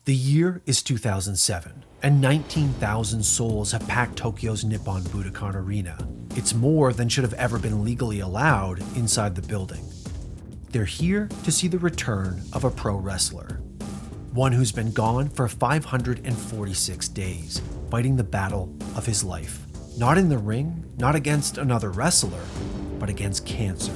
The year is 2007, and 19,000 souls have packed Tokyo's Nippon Budokan arena. It's more than should have ever been legally allowed inside the building. They're here to see the return of a pro wrestler. One who's been gone for 546 days, fighting the battle of his life. Not in the ring, not against another wrestler, but against cancer.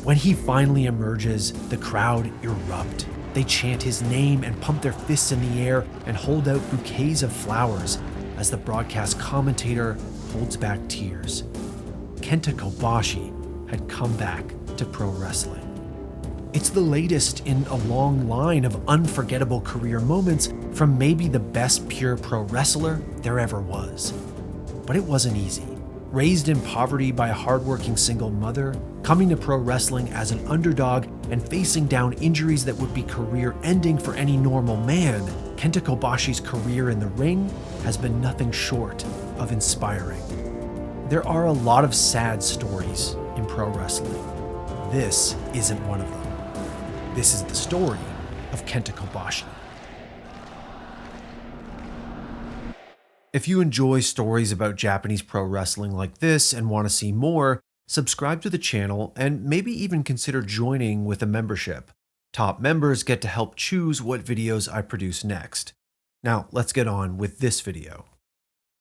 When he finally emerges, the crowd erupt. They chant his name and pump their fists in the air and hold out bouquets of flowers as the broadcast commentator holds back tears. Kenta Kobashi had come back to pro wrestling. It's the latest in a long line of unforgettable career moments from maybe the best pure pro wrestler there ever was. But it wasn't easy. Raised in poverty by a hardworking single mother, coming to pro wrestling as an underdog and facing down injuries that would be career-ending for any normal man, Kenta Kobashi's career in the ring has been nothing short of inspiring. There are a lot of sad stories in pro wrestling. This isn't one of them. This is the story of Kenta Kobashi. If you enjoy stories about Japanese pro wrestling like this and want to see more, subscribe to the channel and maybe even consider joining with a membership. Top members get to help choose what videos I produce next. Now, let's get on with this video.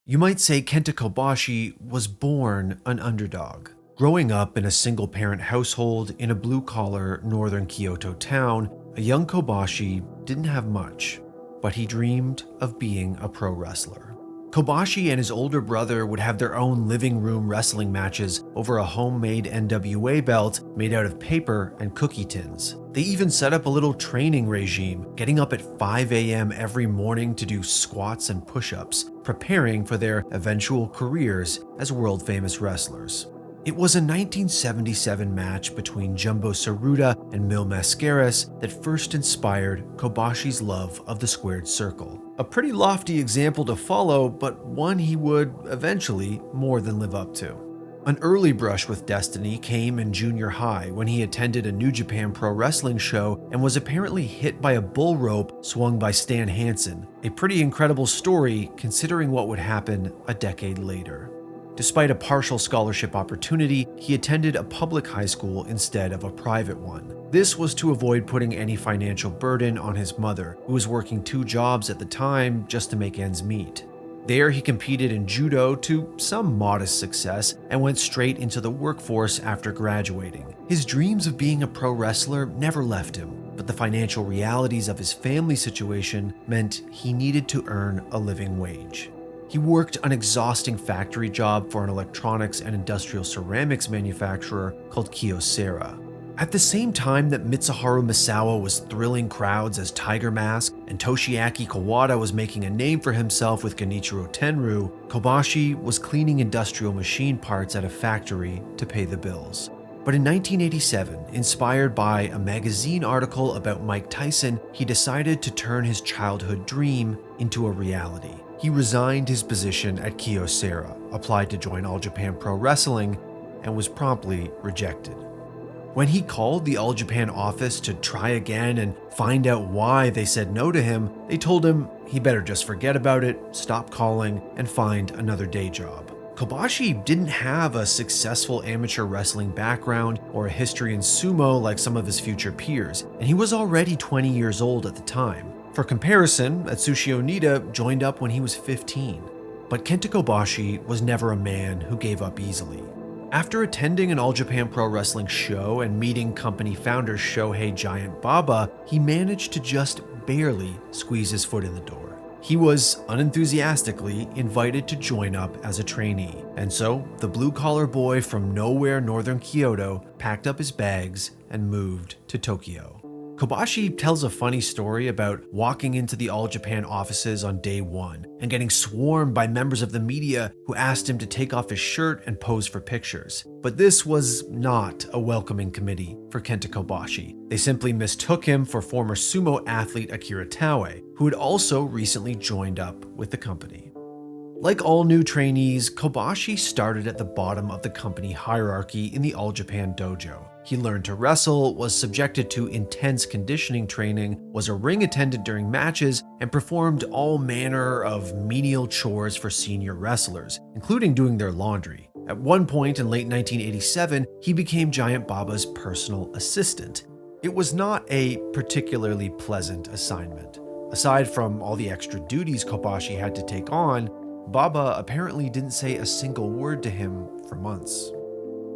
You might say Kenta Kobashi was born an underdog. Growing up in a single-parent household in a blue-collar northern Kyoto town, a young Kobashi didn't have much, but he dreamed of being a pro wrestler. Kobashi and his older brother would have their own living room wrestling matches over a homemade NWA belt made out of paper and cookie tins. They even set up a little training regime, getting up at 5 a.m. every morning to do squats and push-ups, preparing for their eventual careers as world-famous wrestlers. It was a 1977 match between Jumbo Tsuruta and Mil Mascaras that first inspired Kobashi's love of the squared circle. A pretty lofty example to follow, but one he would eventually more than live up to. An early brush with destiny came in junior high when he attended a New Japan Pro Wrestling show and was apparently hit by a bull rope swung by Stan Hansen. A pretty incredible story considering what would happen a decade later. Despite a partial scholarship opportunity, he attended a public high school instead of a private one. This was to avoid putting any financial burden on his mother, who was working 2 jobs at the time just to make ends meet. There, he competed in judo to some modest success and went straight into the workforce after graduating. His dreams of being a pro wrestler never left him, but the financial realities of his family situation meant he needed to earn a living wage. He worked an exhausting factory job for an electronics and industrial ceramics manufacturer called Kyocera. At the same time that Mitsuharu Misawa was thrilling crowds as Tiger Mask and Toshiaki Kawada was making a name for himself with Genichiro Tenryu, Kobashi was cleaning industrial machine parts at a factory to pay the bills. But in 1987, inspired by a magazine article about Mike Tyson, he decided to turn his childhood dream into a reality. He resigned his position at Kyocera, applied to join All Japan Pro Wrestling, and was promptly rejected. When he called the All Japan office to try again and find out why they said no to him, they told him he better just forget about it, stop calling, and find another day job. Kobashi didn't have a successful amateur wrestling background or a history in sumo like some of his future peers, and he was already 20 years old at the time. For comparison, Atsushi Onita joined up when he was 15. But Kenta Kobashi was never a man who gave up easily. After attending an All Japan Pro Wrestling show and meeting company founder Shohei Giant Baba, he managed to just barely squeeze his foot in the door. He was unenthusiastically invited to join up as a trainee, and so the blue-collar boy from nowhere northern Kyoto packed up his bags and moved to Tokyo. Kobashi tells a funny story about walking into the All Japan offices on day 1 and getting swarmed by members of the media who asked him to take off his shirt and pose for pictures. But this was not a welcoming committee for Kenta Kobashi. They simply mistook him for former sumo athlete Akira Taue, who had also recently joined up with the company. Like all new trainees, Kobashi started at the bottom of the company hierarchy in the All Japan dojo. He learned to wrestle, was subjected to intense conditioning training, was a ring attendant during matches, and performed all manner of menial chores for senior wrestlers, including doing their laundry. At one point in late 1987, he became Giant Baba's personal assistant. It was not a particularly pleasant assignment. Aside from all the extra duties Kobashi had to take on, Baba apparently didn't say a single word to him for months.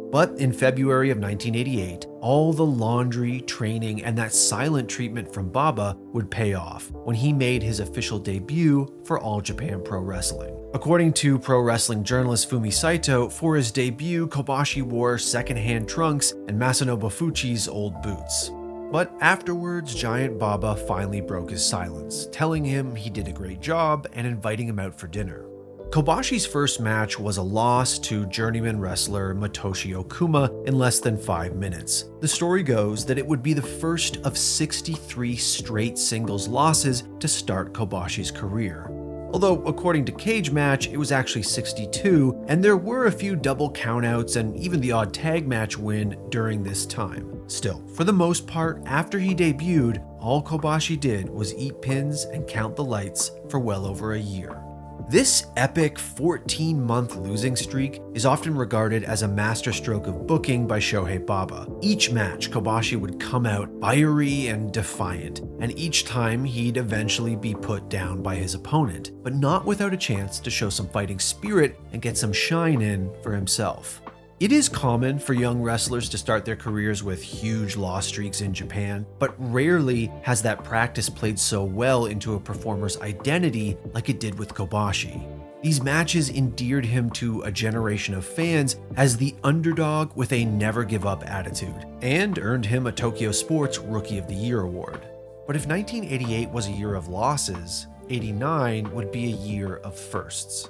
But in February of 1988, all the laundry, training, and that silent treatment from Baba would pay off when he made his official debut for All Japan Pro Wrestling. According to pro wrestling journalist Fumi Saito, for his debut, Kobashi wore secondhand trunks and Masanobu Fuchi's old boots. But afterwards, Giant Baba finally broke his silence, telling him he did a great job and inviting him out for dinner. Kobashi's first match was a loss to journeyman wrestler Matoshi Okuma in less than 5 minutes. The story goes that it would be the first of 63 straight singles losses to start Kobashi's career. Although, according to Cage Match, it was actually 62, and there were a few double countouts and even the odd tag match win during this time. Still, for the most part, after he debuted, all Kobashi did was eat pins and count the lights for well over a year. This epic 14-month losing streak is often regarded as a masterstroke of booking by Shohei Baba. Each match, Kobashi would come out fiery and defiant, and each time he'd eventually be put down by his opponent, but not without a chance to show some fighting spirit and get some shine in for himself. It is common for young wrestlers to start their careers with huge loss streaks in Japan, but rarely has that practice played so well into a performer's identity like it did with Kobashi. These matches endeared him to a generation of fans as the underdog with a never-give-up attitude, and earned him a Tokyo Sports Rookie of the Year award. But if 1988 was a year of losses, 89 would be a year of firsts.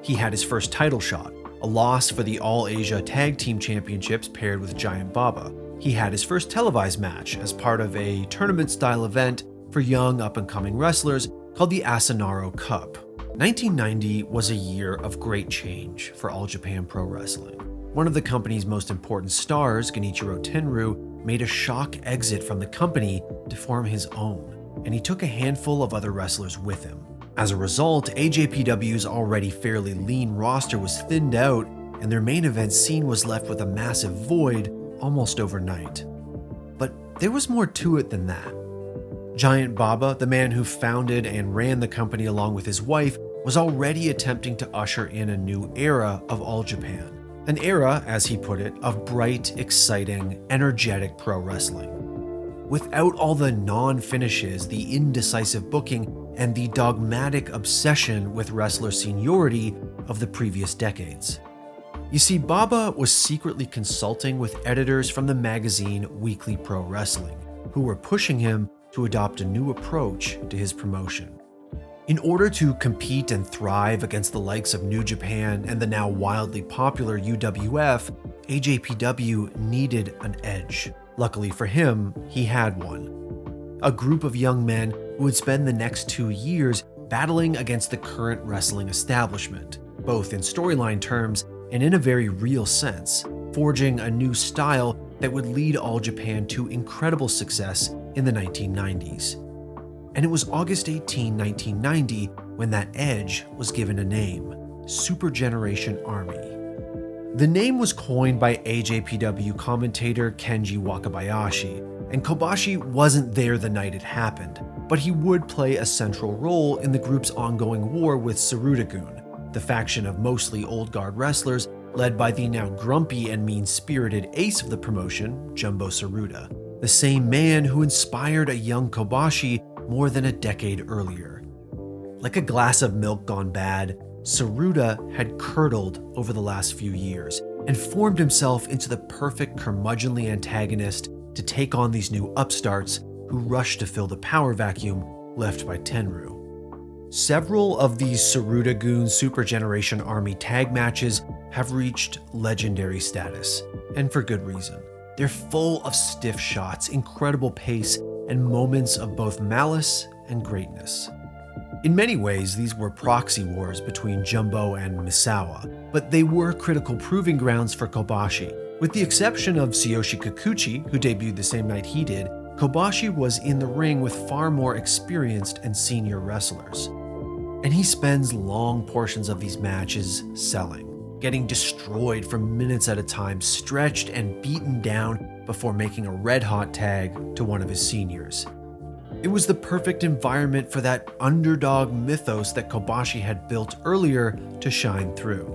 He had his first title shot, a loss for the All-Asia Tag Team Championships paired with Giant Baba. He had his first televised match as part of a tournament-style event for young up-and-coming wrestlers called the Asanaro Cup. 1990 was a year of great change for All Japan Pro Wrestling. One of the company's most important stars, Genichiro Tenryu, made a shock exit from the company to form his own, and he took a handful of other wrestlers with him. As a result, AJPW's already fairly lean roster was thinned out, and their main event scene was left with a massive void almost overnight. But there was more to it than that. Giant Baba, the man who founded and ran the company along with his wife, was already attempting to usher in a new era of All Japan. An era, as he put it, of bright, exciting, energetic pro wrestling. Without all the non-finishes, the indecisive booking, and the dogmatic obsession with wrestler seniority of the previous decades. You see, Baba was secretly consulting with editors from the magazine Weekly Pro Wrestling, who were pushing him to adopt a new approach to his promotion. In order to compete and thrive against the likes of New Japan and the now wildly popular UWF, AJPW needed an edge. Luckily for him, he had one. A group of young men who would spend the next 2 years battling against the current wrestling establishment, both in storyline terms and in a very real sense, forging a new style that would lead All Japan to incredible success in the 1990s. And it was August 18, 1990, when that edge was given a name: Super Generation Army. The name was coined by AJPW commentator Kenji Wakabayashi, and Kobashi wasn't there the night it happened, but he would play a central role in the group's ongoing war with Saruda-gun, the faction of mostly old guard wrestlers led by the now grumpy and mean-spirited ace of the promotion, Jumbo Tsuruta, the same man who inspired a young Kobashi more than a decade earlier. Like a glass of milk gone bad, Tsuruta had curdled over the last few years and formed himself into the perfect curmudgeonly antagonist to take on these new upstarts who rushed to fill the power vacuum left by Tenryu. Several of these Tsuruda-gun Super Generation Army tag matches have reached legendary status, and for good reason. They're full of stiff shots, incredible pace, and moments of both malice and greatness. In many ways, these were proxy wars between Jumbo and Misawa, but they were critical proving grounds for Kobashi. With the exception of Tsuyoshi Kikuchi, who debuted the same night he did, Kobashi was in the ring with far more experienced and senior wrestlers. And he spends long portions of these matches selling, getting destroyed for minutes at a time, stretched and beaten down before making a red-hot tag to one of his seniors. It was the perfect environment for that underdog mythos that Kobashi had built earlier to shine through.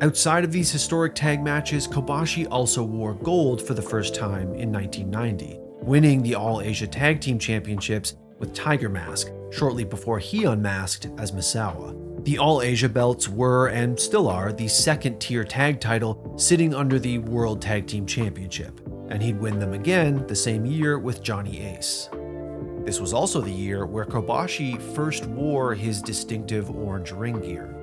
Outside of these historic tag matches, Kobashi also wore gold for the first time in 1990, winning the All-Asia Tag Team Championships with Tiger Mask shortly before he unmasked as Misawa. The All-Asia belts were, and still are, the second-tier tag title sitting under the World Tag Team Championship, and he'd win them again the same year with Johnny Ace. This was also the year where Kobashi first wore his distinctive orange ring gear.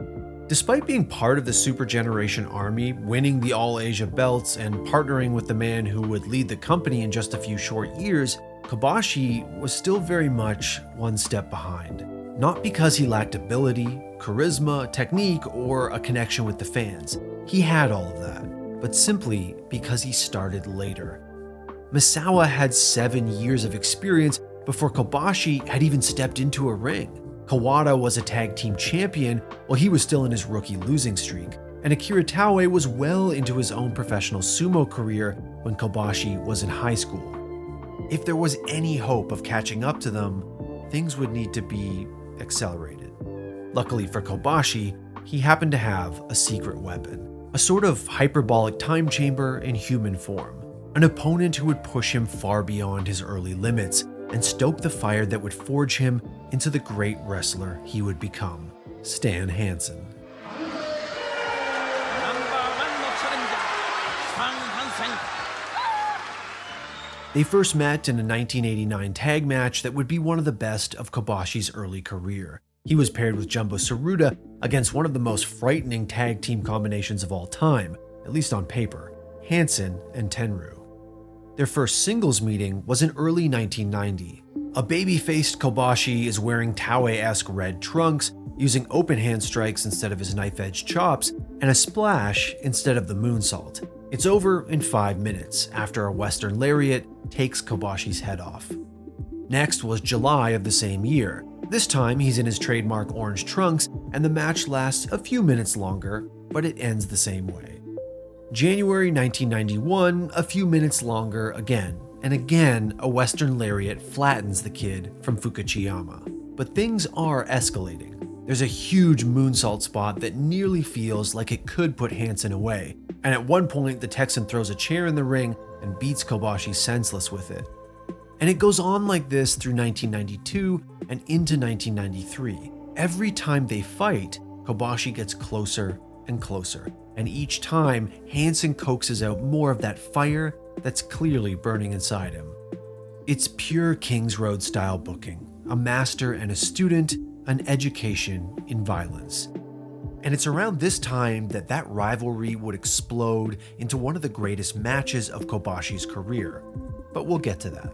Despite being part of the Super Generation Army, winning the All-Asia belts, and partnering with the man who would lead the company in just a few short years, Kobashi was still very much one step behind. Not because he lacked ability, charisma, technique, or a connection with the fans. He had all of that, but simply because he started later. Misawa had 7 years of experience before Kobashi had even stepped into a ring. Kawada was a tag team champion while he was still in his rookie losing streak, and Akira Taue was well into his own professional sumo career when Kobashi was in high school. If there was any hope of catching up to them, things would need to be accelerated. Luckily for Kobashi, he happened to have a secret weapon, a sort of hyperbolic time chamber in human form, an opponent who would push him far beyond his early limits and stoke the fire that would forge him into the great wrestler he would become, Stan Hansen. They first met in a 1989 tag match that would be one of the best of Kobashi's early career. He was paired with Jumbo Tsuruta against one of the most frightening tag team combinations of all time, at least on paper, Hansen and Tenryu. Their first singles meeting was in early 1990. A baby-faced Kobashi is wearing Taue-esque red trunks, using open hand strikes instead of his knife-edge chops, and a splash instead of the moonsault. It's over in 5 minutes after a Western lariat takes Kobashi's head off. Next was July of the same year. This time he's in his trademark orange trunks, and the match lasts a few minutes longer, but it ends the same way. January 1991, a few minutes longer again, and again a Western lariat flattens the kid from Fukuchiyama. But things are escalating. There's a huge moonsault spot that nearly feels like it could put Hansen away, and at one point the Texan throws a chair in the ring and beats Kobashi senseless with it. And it goes on like this through 1992 and into 1993. Every time they fight, Kobashi gets closer and closer, and each time Hansen coaxes out more of that fire that's clearly burning inside him. It's pure Kings Road style booking, a master and a student, an education in violence. And it's around this time that rivalry would explode into one of the greatest matches of Kobashi's career, but we'll get to that.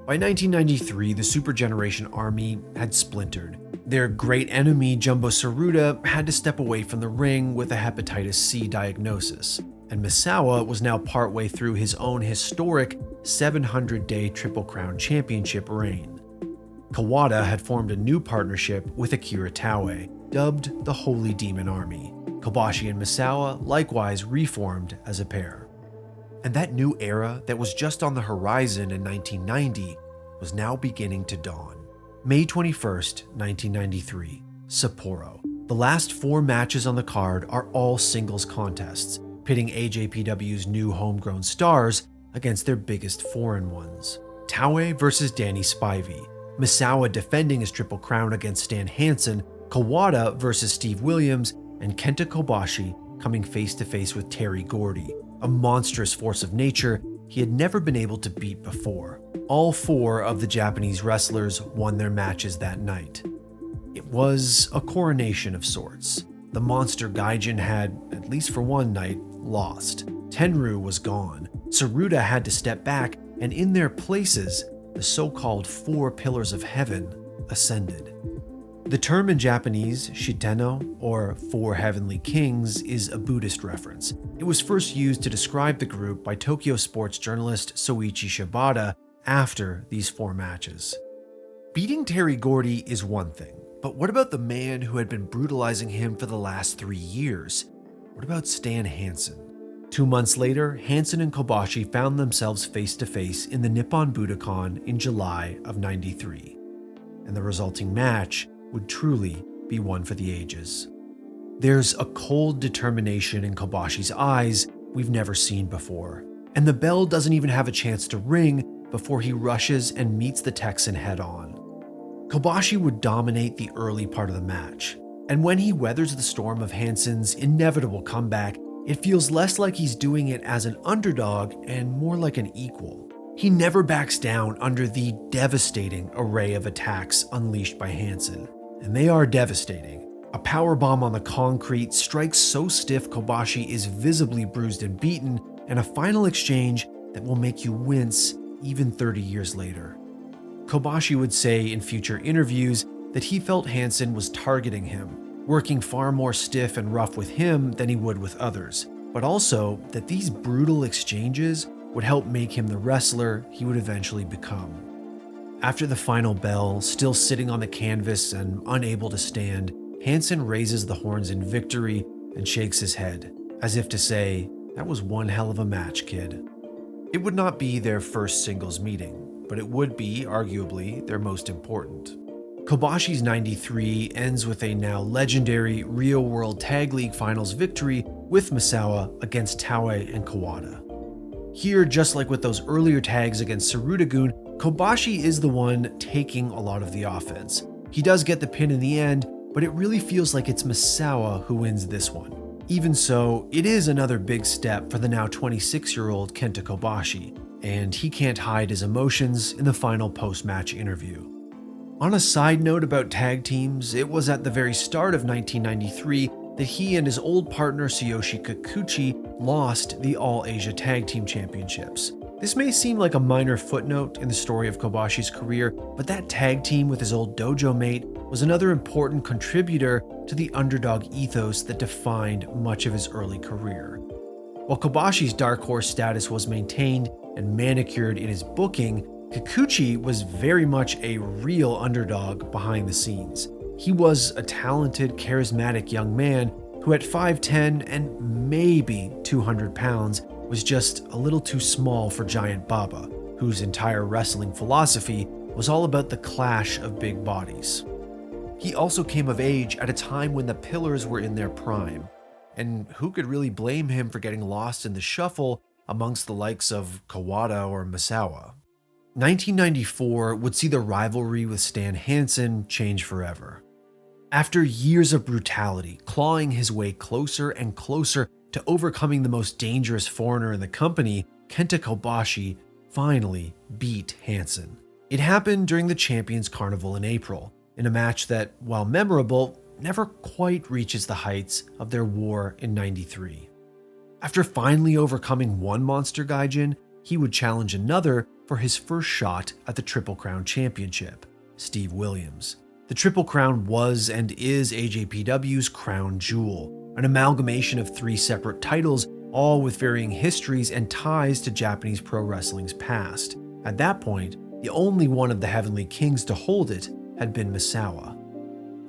By 1993, the Super Generation Army had splintered. Their great enemy, Jumbo Tsuruta, had to step away from the ring with a hepatitis C diagnosis, and Misawa was now partway through his own historic 700-day Triple Crown Championship reign. Kawada had formed a new partnership with Akira Taue, dubbed the Holy Demon Army. Kobashi and Misawa likewise reformed as a pair. And that new era that was just on the horizon in 1990 was now beginning to dawn. May 21st, 1993, Sapporo. The last 4 matches on the card are all singles contests, pitting AJPW's new homegrown stars against their biggest foreign ones. Taue versus Danny Spivey, Misawa defending his Triple Crown against Stan Hansen, Kawada versus Steve Williams, and Kenta Kobashi coming face to face with Terry Gordy, a monstrous force of nature he had never been able to beat before. All 4 of the Japanese wrestlers won their matches that night. It was a coronation of sorts. The monster Gaijin had, at least for one night, lost. Tenryu was gone. Tsuruta had to step back, and in their places, the so-called 4 pillars of heaven ascended. The term in Japanese, Shitenno, or 4 Heavenly Kings, is a Buddhist reference. It was first used to describe the group by Tokyo sports journalist Soichi Shibata after these 4 matches. Beating Terry Gordy is one thing, but what about the man who had been brutalizing him for the last 3 years? What about Stan Hansen? 2 months later, Hansen and Kobashi found themselves face to face in the Nippon Budokan in July of '93, and the resulting match would truly be one for the ages. There's a cold determination in Kobashi's eyes we've never seen before, and the bell doesn't even have a chance to ring before he rushes and meets the Texan head-on. Kobashi would dominate the early part of the match, and when he weathers the storm of Hansen's inevitable comeback, it feels less like he's doing it as an underdog and more like an equal. He never backs down under the devastating array of attacks unleashed by Hansen, and they are devastating. A powerbomb on the concrete strikes so stiff Kobashi is visibly bruised and beaten, and a final exchange that will make you wince even 30 years later. Kobashi would say in future interviews that he felt Hansen was targeting him, working far more stiff and rough with him than he would with others, but also that these brutal exchanges would help make him the wrestler he would eventually become. After the final bell, still sitting on the canvas and unable to stand, Hansen raises the horns in victory and shakes his head, as if to say, "That was one hell of a match, kid." It would not be their first singles meeting, but it would be, arguably, their most important. Kobashi's '93 ends with a now legendary Rio World Tag League Finals victory with Misawa against Taue and Kawada. Here, just like with those earlier tags against Sarudagun, Kobashi is the one taking a lot of the offense. He does get the pin in the end, but it really feels like it's Misawa who wins this one. Even so, it is another big step for the now 26-year-old Kenta Kobashi, and he can't hide his emotions in the final post-match interview. On a side note about tag teams, it was at the very start of 1993 that he and his old partner Tsuyoshi Kikuchi lost the All-Asia Tag Team Championships. This may seem like a minor footnote in the story of Kobashi's career, but that tag team with his old dojo mate was another important contributor to the underdog ethos that defined much of his early career. While Kobashi's dark horse status was maintained and manicured in his booking, Kikuchi was very much a real underdog behind the scenes. He was a talented, charismatic young man who at 5'10" and maybe 200 pounds was just a little too small for Giant Baba, whose entire wrestling philosophy was all about the clash of big bodies. He also came of age at a time when the Pillars were in their prime, and who could really blame him for getting lost in the shuffle amongst the likes of Kawada or Misawa? 1994 would see the rivalry with Stan Hansen change forever. After years of brutality, clawing his way closer and closer to overcoming the most dangerous foreigner in the company, Kenta Kobashi finally beat Hansen. It happened during the Champions Carnival in April, in a match that, while memorable, never quite reaches the heights of their war in '93. After finally overcoming one monster gaijin, he would challenge another for his first shot at the Triple Crown Championship, Steve Williams. The Triple Crown was and is AJPW's crown jewel, an amalgamation of 3 separate titles, all with varying histories and ties to Japanese pro wrestling's past. At that point, the only one of the Heavenly Kings to hold it had been Misawa.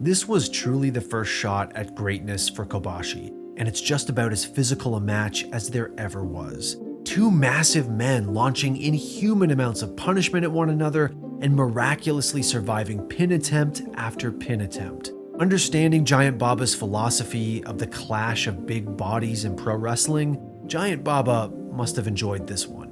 This was truly the first shot at greatness for Kobashi, and it's just about as physical a match as there ever was. 2 massive men launching inhuman amounts of punishment at one another and miraculously surviving pin attempt after pin attempt. Understanding Giant Baba's philosophy of the clash of big bodies in pro wrestling, Giant Baba must have enjoyed this one.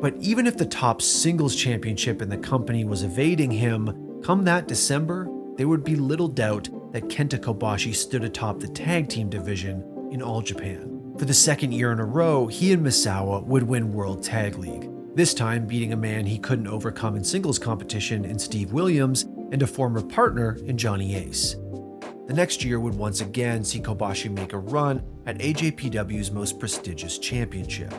But even if the top singles championship in the company was evading him, come that December, there would be little doubt that Kenta Kobashi stood atop the tag team division in All Japan. For the second year in a row, he and Misawa would win World Tag League, this time beating a man he couldn't overcome in singles competition in Steve Williams and a former partner in Johnny Ace. The next year would once again see Kobashi make a run at AJPW's most prestigious championship,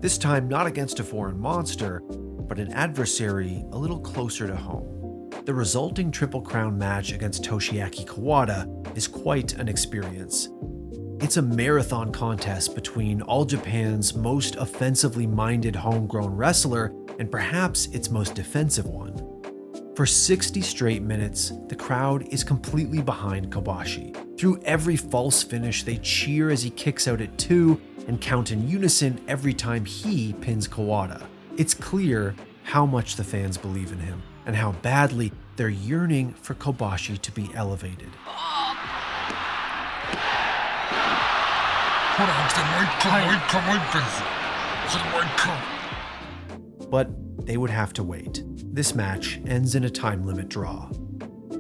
this time not against a foreign monster, but an adversary a little closer to home. The resulting Triple Crown match against Toshiaki Kawada is quite an experience. It's a marathon contest between All Japan's most offensively minded homegrown wrestler and perhaps its most defensive one. For 60 straight minutes, the crowd is completely behind Kobashi. Through every false finish, they cheer as he kicks out at 2 and count in unison every time he pins Kawada. It's clear how much the fans believe in him and how badly they're yearning for Kobashi to be elevated. But they would have to wait. This match ends in a time limit draw.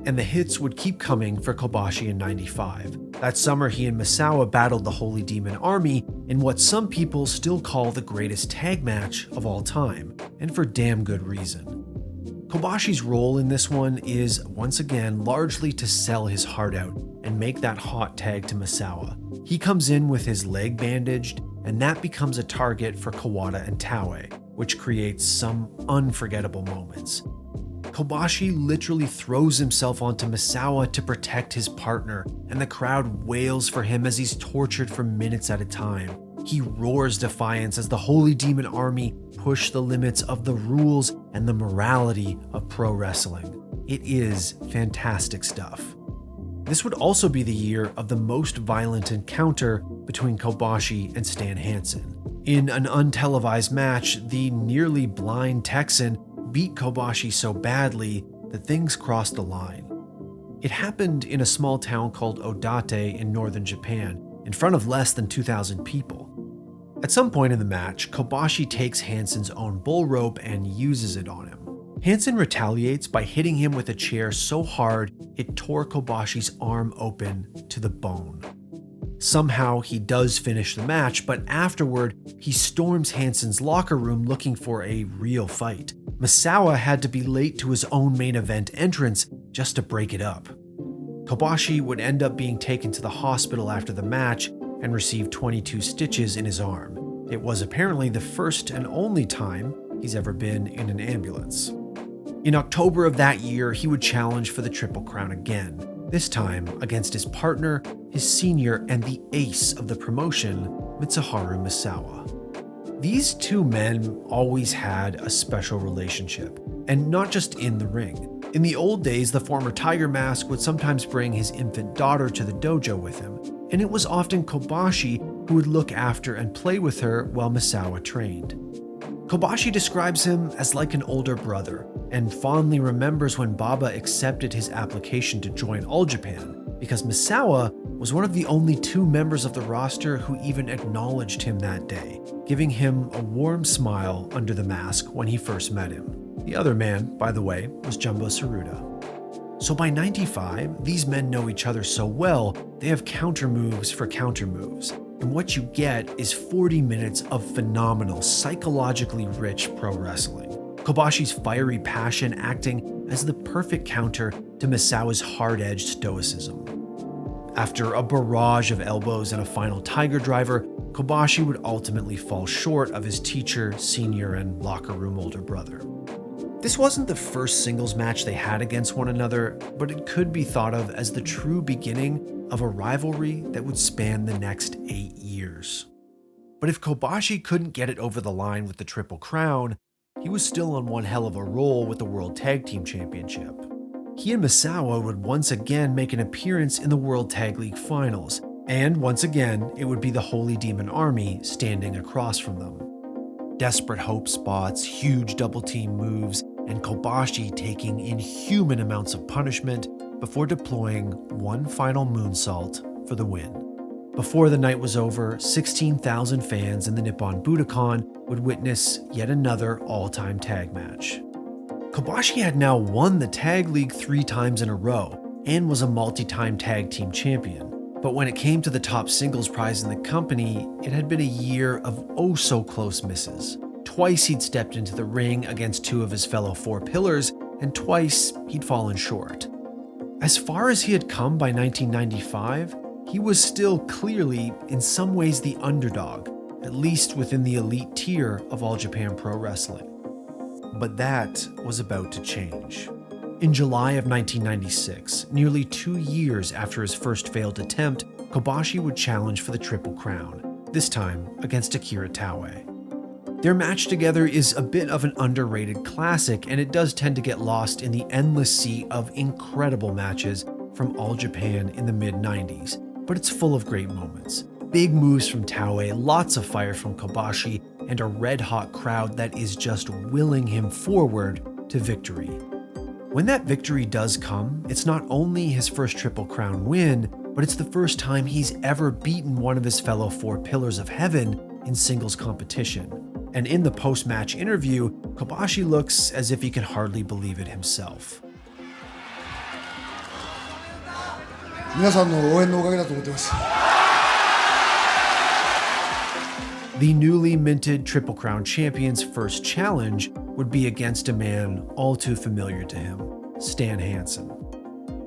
And the hits would keep coming for Kobashi in '95. That summer, he and Misawa battled the Holy Demon Army in what some people still call the greatest tag match of all time, and for damn good reason. Kobashi's role in this one is, once again, largely to sell his heart out and make that hot tag to Misawa. He comes in with his leg bandaged, and that becomes a target for Kawada and Taue, which creates some unforgettable moments. Kobashi literally throws himself onto Misawa to protect his partner, and the crowd wails for him as he's tortured for minutes at a time. He roars defiance as the Holy Demon Army push the limits of the rules and the morality of pro wrestling. It is fantastic stuff. This would also be the year of the most violent encounter between Kobashi and Stan Hansen. In an untelevised match, the nearly blind Texan beat Kobashi so badly that things crossed the line. It happened in a small town called Odate in northern Japan, in front of less than 2,000 people. At some point in the match, Kobashi takes Hansen's own bull rope and uses it on him. Hansen retaliates by hitting him with a chair so hard it tore Kobashi's arm open to the bone. Somehow he does finish the match, but afterward he storms Hansen's locker room looking for a real fight. Misawa had to be late to his own main event entrance just to break it up. Kobashi would end up being taken to the hospital after the match and receive 22 stitches in his arm. It was apparently the first and only time he's ever been in an ambulance. In October of that year, he would challenge for the Triple Crown again, this time against his partner, his senior, and the ace of the promotion, Mitsuharu Misawa. These two men always had a special relationship, and not just in the ring. In the old days, the former Tiger Mask would sometimes bring his infant daughter to the dojo with him, and it was often Kobashi who would look after and play with her while Misawa trained. Kobashi describes him as like an older brother, and fondly remembers when Baba accepted his application to join All Japan, because Misawa was one of the only two members of the roster who even acknowledged him that day, giving him a warm smile under the mask when he first met him. The other man, by the way, was Jumbo Tsuruta. So by '95, these men know each other so well, they have counter moves for counter moves. And what you get is 40 minutes of phenomenal, psychologically rich pro wrestling. Kobashi's fiery passion acting as the perfect counter to Misawa's hard-edged stoicism. After a barrage of elbows and a final tiger driver, Kobashi would ultimately fall short of his teacher, senior, and locker room older brother. This wasn't the first singles match they had against one another, but it could be thought of as the true beginning of a rivalry that would span the next 8 years. But if Kobashi couldn't get it over the line with the Triple Crown, he was still on one hell of a roll with the World Tag Team Championship. He and Misawa would once again make an appearance in the World Tag League Finals, and once again, it would be the Holy Demon Army standing across from them. Desperate hope spots, huge double team moves, and Kobashi taking inhuman amounts of punishment before deploying one final moonsault for the win. Before the night was over, 16,000 fans in the Nippon Budokan would witness yet another all-time tag match. Kobashi had now won the tag league 3 times in a row and was a multi-time tag team champion. But when it came to the top singles prize in the company, it had been a year of oh-so-close misses. Twice he'd stepped into the ring against 2 of his fellow Four Pillars, and twice he'd fallen short. As far as he had come by 1995, he was still clearly, in some ways, the underdog, at least within the elite tier of All Japan Pro Wrestling. But that was about to change. In July of 1996, nearly 2 years after his first failed attempt, Kobashi would challenge for the Triple Crown, this time against Akira Taue. Their match together is a bit of an underrated classic, and it does tend to get lost in the endless sea of incredible matches from All Japan in the mid-90s, but it's full of great moments. Big moves from Taue, lots of fire from Kobashi, and a red-hot crowd that is just willing him forward to victory. When that victory does come, it's not only his first Triple Crown win, but it's the first time he's ever beaten one of his fellow Four Pillars of Heaven in singles competition. And in the post-match interview, Kobashi looks as if he can hardly believe it himself. 皆さんの応援のおかげだと思ってます。 The newly minted Triple Crown champion's first challenge would be against a man all too familiar to him, Stan Hansen.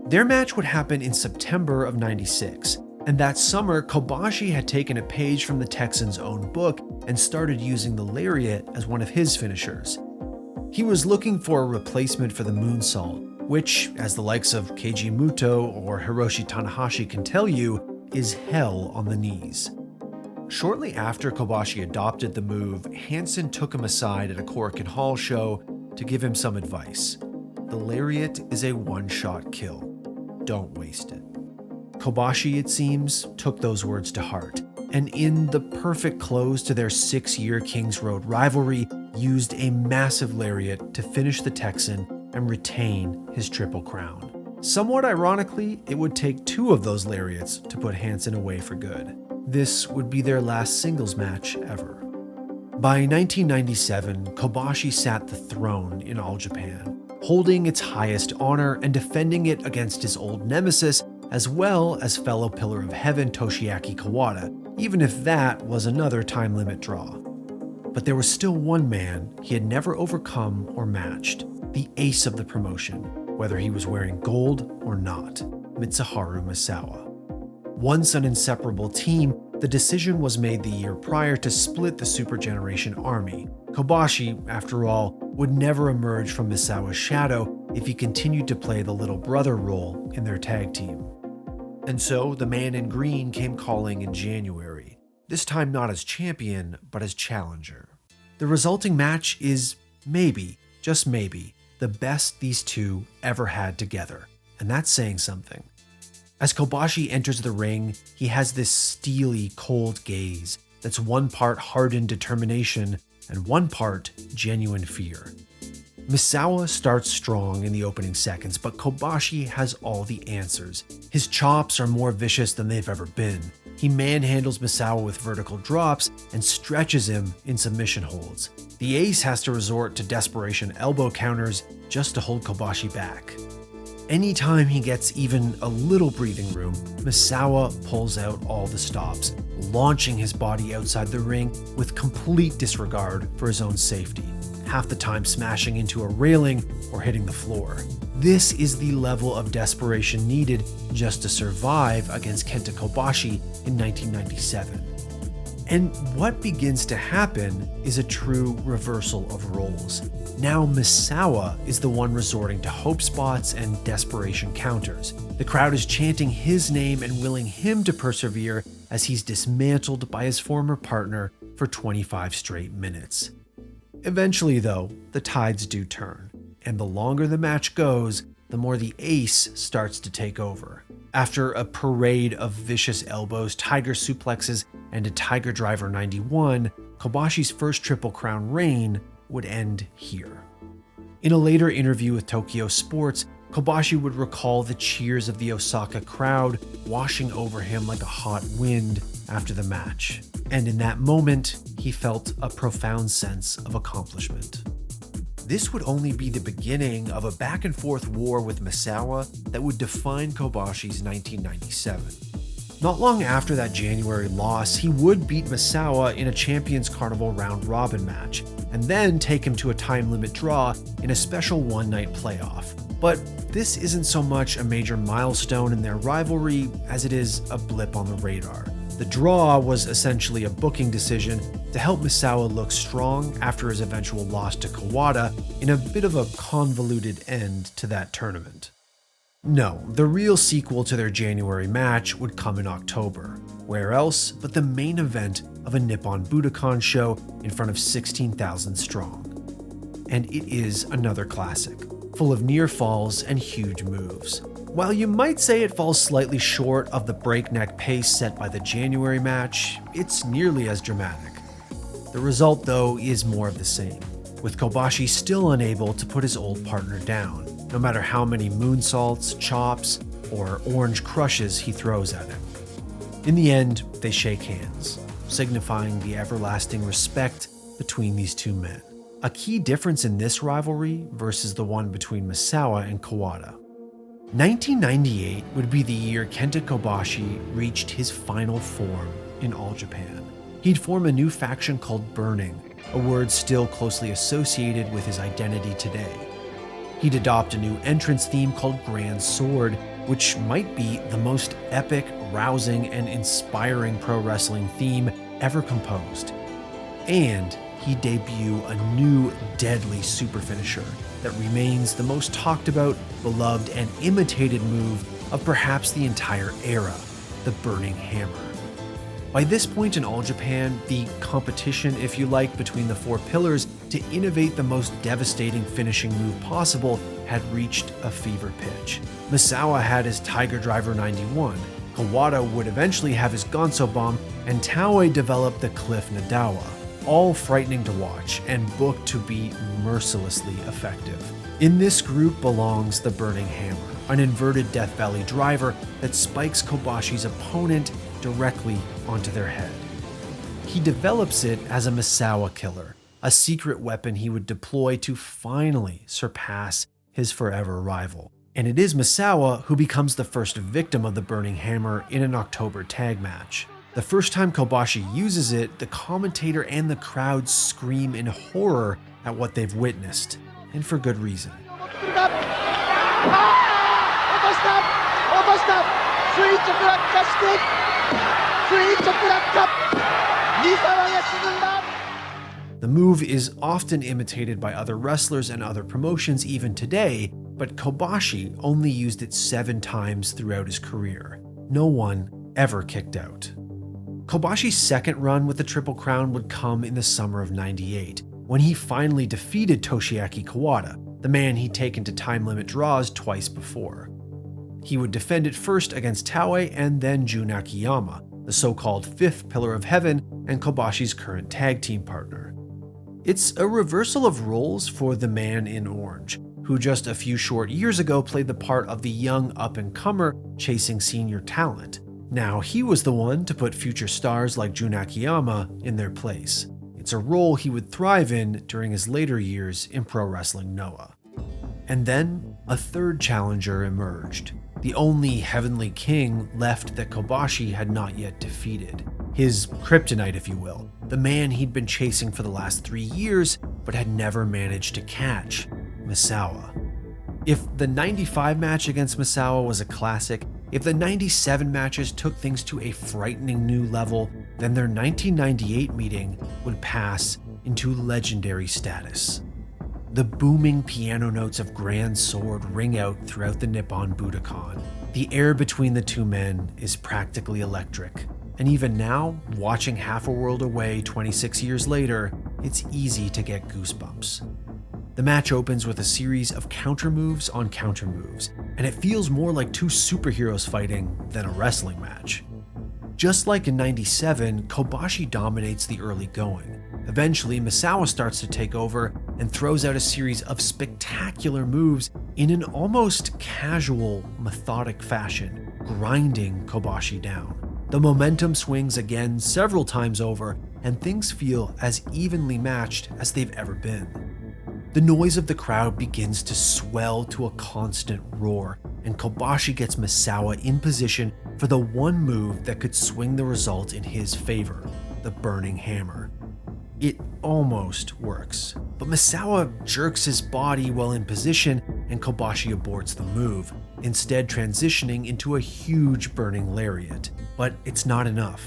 Their match would happen in September of '96, and that summer Kobashi had taken a page from the Texan's own book and started using the lariat as one of his finishers. He was looking for a replacement for the moonsault, which, as the likes of Keiji Muto or Hiroshi Tanahashi can tell you, is hell on the knees. Shortly after Kobashi adopted the move, Hansen took him aside at a Korakuen Hall show to give him some advice. The lariat is a one-shot kill. Don't waste it. Kobashi, it seems, took those words to heart, and in the perfect close to their 6-year Kings Road rivalry, used a massive lariat to finish the Texan and retain his Triple Crown. Somewhat ironically, it would take 2 of those lariats to put Hansen away for good. This would be their last singles match ever. By 1997, Kobashi sat the throne in All Japan, holding its highest honor and defending it against his old nemesis, as well as fellow Pillar of Heaven Toshiaki Kawada, even if that was another time limit draw. But there was still one man he had never overcome or matched, the ace of the promotion, whether he was wearing gold or not, Mitsuharu Misawa. Once an inseparable team, the decision was made the year prior to split the Super Generation Army. Kobashi, after all, would never emerge from Misawa's shadow if he continued to play the little brother role in their tag team. And so the man in green came calling in January, this time not as champion, but as challenger. The resulting match is maybe, just maybe, the best these two ever had together, and that's saying something. As Kobashi enters the ring, he has this steely, cold gaze that's one part hardened determination and one part genuine fear. Misawa starts strong in the opening seconds, but Kobashi has all the answers. His chops are more vicious than they've ever been. He manhandles Misawa with vertical drops and stretches him in submission holds. The ace has to resort to desperation elbow counters just to hold Kobashi back. Anytime he gets even a little breathing room, Misawa pulls out all the stops, launching his body outside the ring with complete disregard for his own safety, half the time smashing into a railing or hitting the floor. This is the level of desperation needed just to survive against Kenta Kobashi in 1997. And what begins to happen is a true reversal of roles. Now Misawa is the one resorting to hope spots and desperation counters. The crowd is chanting his name and willing him to persevere as he's dismantled by his former partner for 25 straight minutes. Eventually, though, the tides do turn, and the longer the match goes, the more the ace starts to take over. After a parade of vicious elbows, tiger suplexes, and a Tiger Driver 91, Kobashi's first Triple Crown reign would end here. In a later interview with Tokyo Sports, Kobashi would recall the cheers of the Osaka crowd washing over him like a hot wind after the match. And in that moment, he felt a profound sense of accomplishment. This would only be the beginning of a back-and-forth war with Misawa that would define Kobashi's 1997. Not long after that January loss, he would beat Misawa in a Champions Carnival round-robin match, and then take him to a time-limit draw in a special one-night playoff. But this isn't so much a major milestone in their rivalry as it is a blip on the radar. The draw was essentially a booking decision to help Misawa look strong after his eventual loss to Kawada in a bit of a convoluted end to that tournament. No, the real sequel to their January match would come in October. Where else but the main event of a Nippon Budokan show in front of 16,000 strong. And it is another classic, full of near falls and huge moves. While you might say it falls slightly short of the breakneck pace set by the January match, it's nearly as dramatic. The result, though, is more of the same, with Kobashi still unable to put his old partner down, no matter how many moonsaults, chops, or orange crushes he throws at him. In the end, they shake hands, signifying the everlasting respect between these two men. A key difference in this rivalry versus the one between Misawa and Kawada. 1998 would be the year Kenta Kobashi reached his final form in All Japan. He'd form a new faction called Burning, a word still closely associated with his identity today. He'd adopt a new entrance theme called Grand Sword, which might be the most epic, rousing, and inspiring pro wrestling theme ever composed. And he'd debut a new deadly super finisher that remains the most talked about, beloved, and imitated move of perhaps the entire era, the Burning Hammer. By this point in All Japan, the competition, if you like, between the four pillars to innovate the most devastating finishing move possible had reached a fever pitch. Misawa had his Tiger Driver 91, Kawada would eventually have his Gonzo Bomb, and Taue developed the Cliff Nadawa, all frightening to watch and booked to be mercilessly effective. In this group belongs the Burning Hammer, an inverted Death Valley driver that spikes Kobashi's opponent directly onto their head. He develops it as a Misawa killer, a secret weapon he would deploy to finally surpass his forever rival. And it is Misawa who becomes the first victim of the Burning Hammer in an October tag match. The first time Kobashi uses it, the commentator and the crowd scream in horror at what they've witnessed, and for good reason. The move is often imitated by other wrestlers and other promotions even today, but Kobashi only used it 7 times throughout his career. No one ever kicked out. Kobashi's second run with the Triple Crown would come in the summer of '98, when he finally defeated Toshiaki Kawada, the man he'd taken to time limit draws twice before. He would defend it first against Taue and then Jun Akiyama, the so-called fifth pillar of heaven and Kobashi's current tag team partner. It's a reversal of roles for the man in orange, who just a few short years ago played the part of the young up-and-comer chasing senior talent. Now he was the one to put future stars like Jun Akiyama in their place. It's a role he would thrive in during his later years in Pro Wrestling Noah. And then a third challenger emerged, the only Heavenly King left that Kobashi had not yet defeated. His kryptonite, if you will, the man he'd been chasing for the last 3 years but had never managed to catch, Misawa. If the '95 match against Misawa was a classic, if the '97 matches took things to a frightening new level, then their 1998 meeting would pass into legendary status. The booming piano notes of Grand Sword ring out throughout the Nippon Budokan. The air between the two men is practically electric, and even now, watching Half a World Away 26 years later, it's easy to get goosebumps. The match opens with a series of counter moves on counter moves, and it feels more like two superheroes fighting than a wrestling match. Just like in '97, Kobashi dominates the early going. Eventually, Misawa starts to take over and throws out a series of spectacular moves in an almost casual, methodic fashion, grinding Kobashi down. The momentum swings again several times over, and things feel as evenly matched as they've ever been. The noise of the crowd begins to swell to a constant roar, and Kobashi gets Misawa in position for the one move that could swing the result in his favor, the Burning Hammer. It almost works, but Misawa jerks his body while in position and Kobashi aborts the move, instead transitioning into a huge burning lariat. But it's not enough.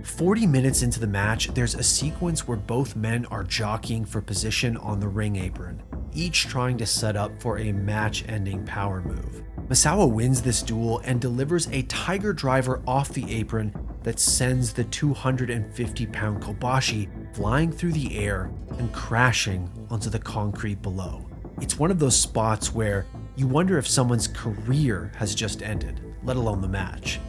40 minutes into the match, there's a sequence where both men are jockeying for position on the ring apron, each trying to set up for a match-ending power move. Misawa wins this duel and delivers a Tiger Driver off the apron that sends the 250-pound Kobashi flying through the air and crashing onto the concrete below. It's one of those spots where you wonder if someone's career has just ended, let alone the match.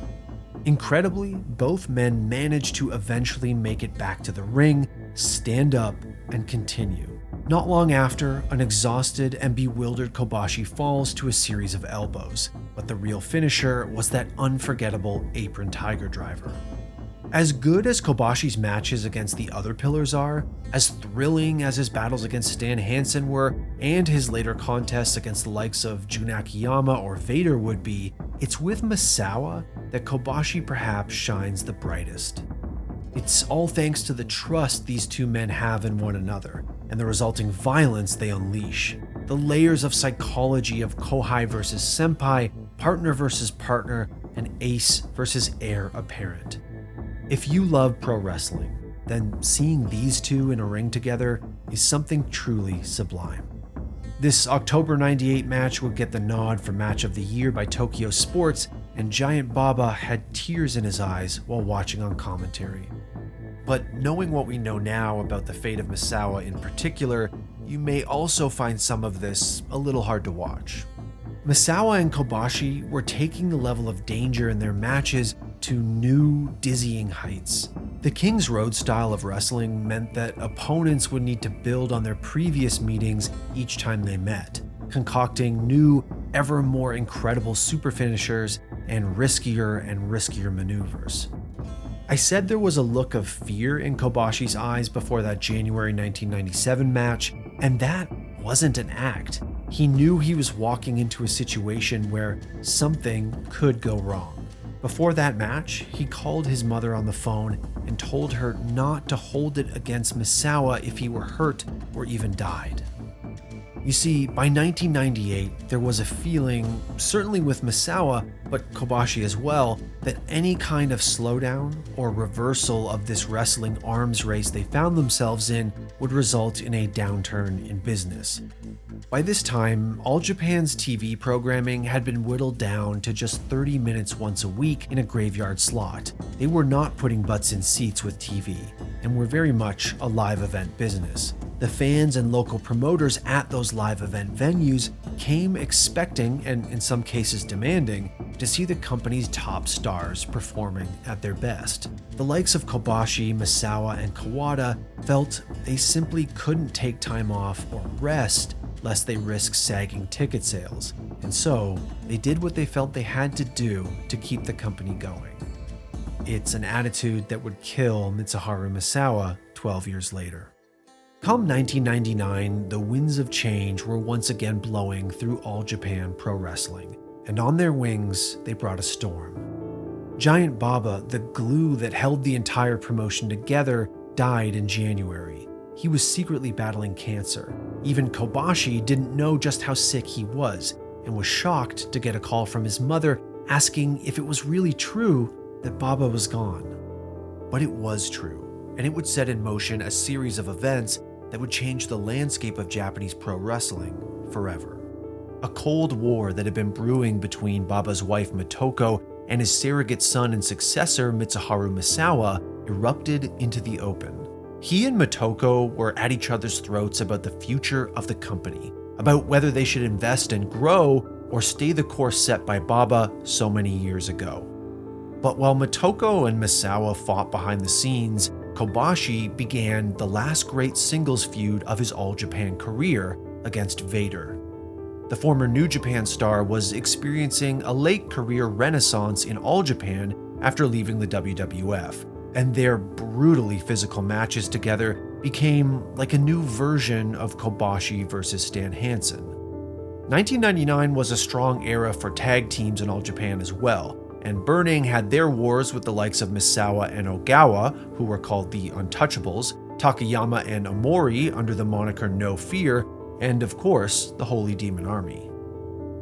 Incredibly, both men manage to eventually make it back to the ring, stand up, and continue. Not long after, an exhausted and bewildered Kobashi falls to a series of elbows, but the real finisher was that unforgettable apron tiger driver. As good as Kobashi's matches against the other pillars are, as thrilling as his battles against Stan Hansen were, and his later contests against the likes of Jun Akiyama or Vader would be, it's with Misawa that Kobashi perhaps shines the brightest. It's all thanks to the trust these two men have in one another, and the resulting violence they unleash. The layers of psychology of Kohai versus Senpai, partner versus partner, and ace versus heir apparent. If you love pro wrestling, then seeing these two in a ring together is something truly sublime. This October '98 match would get the nod for Match of the Year by Tokyo Sports, and Giant Baba had tears in his eyes while watching on commentary. But knowing what we know now about the fate of Misawa in particular, you may also find some of this a little hard to watch. Misawa and Kobashi were taking the level of danger in their matches to new, dizzying heights. The King's Road style of wrestling meant that opponents would need to build on their previous meetings each time they met, concocting new, ever more incredible super finishers and riskier maneuvers. I said there was a look of fear in Kobashi's eyes before that January 1997 match, and that wasn't an act. He knew he was walking into a situation where something could go wrong. Before that match, he called his mother on the phone and told her not to hold it against Misawa if he were hurt or even died. You see, by 1998, there was a feeling, certainly with Misawa, but Kobashi as well, that any kind of slowdown or reversal of this wrestling arms race they found themselves in would result in a downturn in business. By this time, All Japan's TV programming had been whittled down to just 30 minutes once a week in a graveyard slot. They were not putting butts in seats with TV, and were very much a live event business. The fans and local promoters at those live event venues came expecting, and in some cases demanding, to see the company's top stars performing at their best. The likes of Kobashi, Misawa, and Kawada felt they simply couldn't take time off or rest lest they risk sagging ticket sales, and so they did what they felt they had to do to keep the company going. It's an attitude that would kill Mitsuharu Misawa 12 years later. Come 1999, the winds of change were once again blowing through All Japan Pro Wrestling, and on their wings, they brought a storm. Giant Baba, the glue that held the entire promotion together, died in January. He was secretly battling cancer. Even Kobashi didn't know just how sick he was, and was shocked to get a call from his mother asking if it was really true that Baba was gone. But it was true, and it would set in motion a series of events that would change the landscape of Japanese pro wrestling forever. A cold war that had been brewing between Baba's wife Motoko and his surrogate son and successor Mitsuharu Misawa erupted into the open. He and Motoko were at each other's throats about the future of the company, about whether they should invest and grow or stay the course set by Baba so many years ago. But while Motoko and Misawa fought behind the scenes, Kobashi began the last great singles feud of his All Japan career against Vader. The former New Japan star was experiencing a late career renaissance in All Japan after leaving the WWF, and their brutally physical matches together became like a new version of Kobashi versus Stan Hansen. 1999 was a strong era for tag teams in All Japan as well, and Burning had their wars with the likes of Misawa and Ogawa, who were called the Untouchables, Takayama and Omori under the moniker No Fear, and of course, the Holy Demon Army.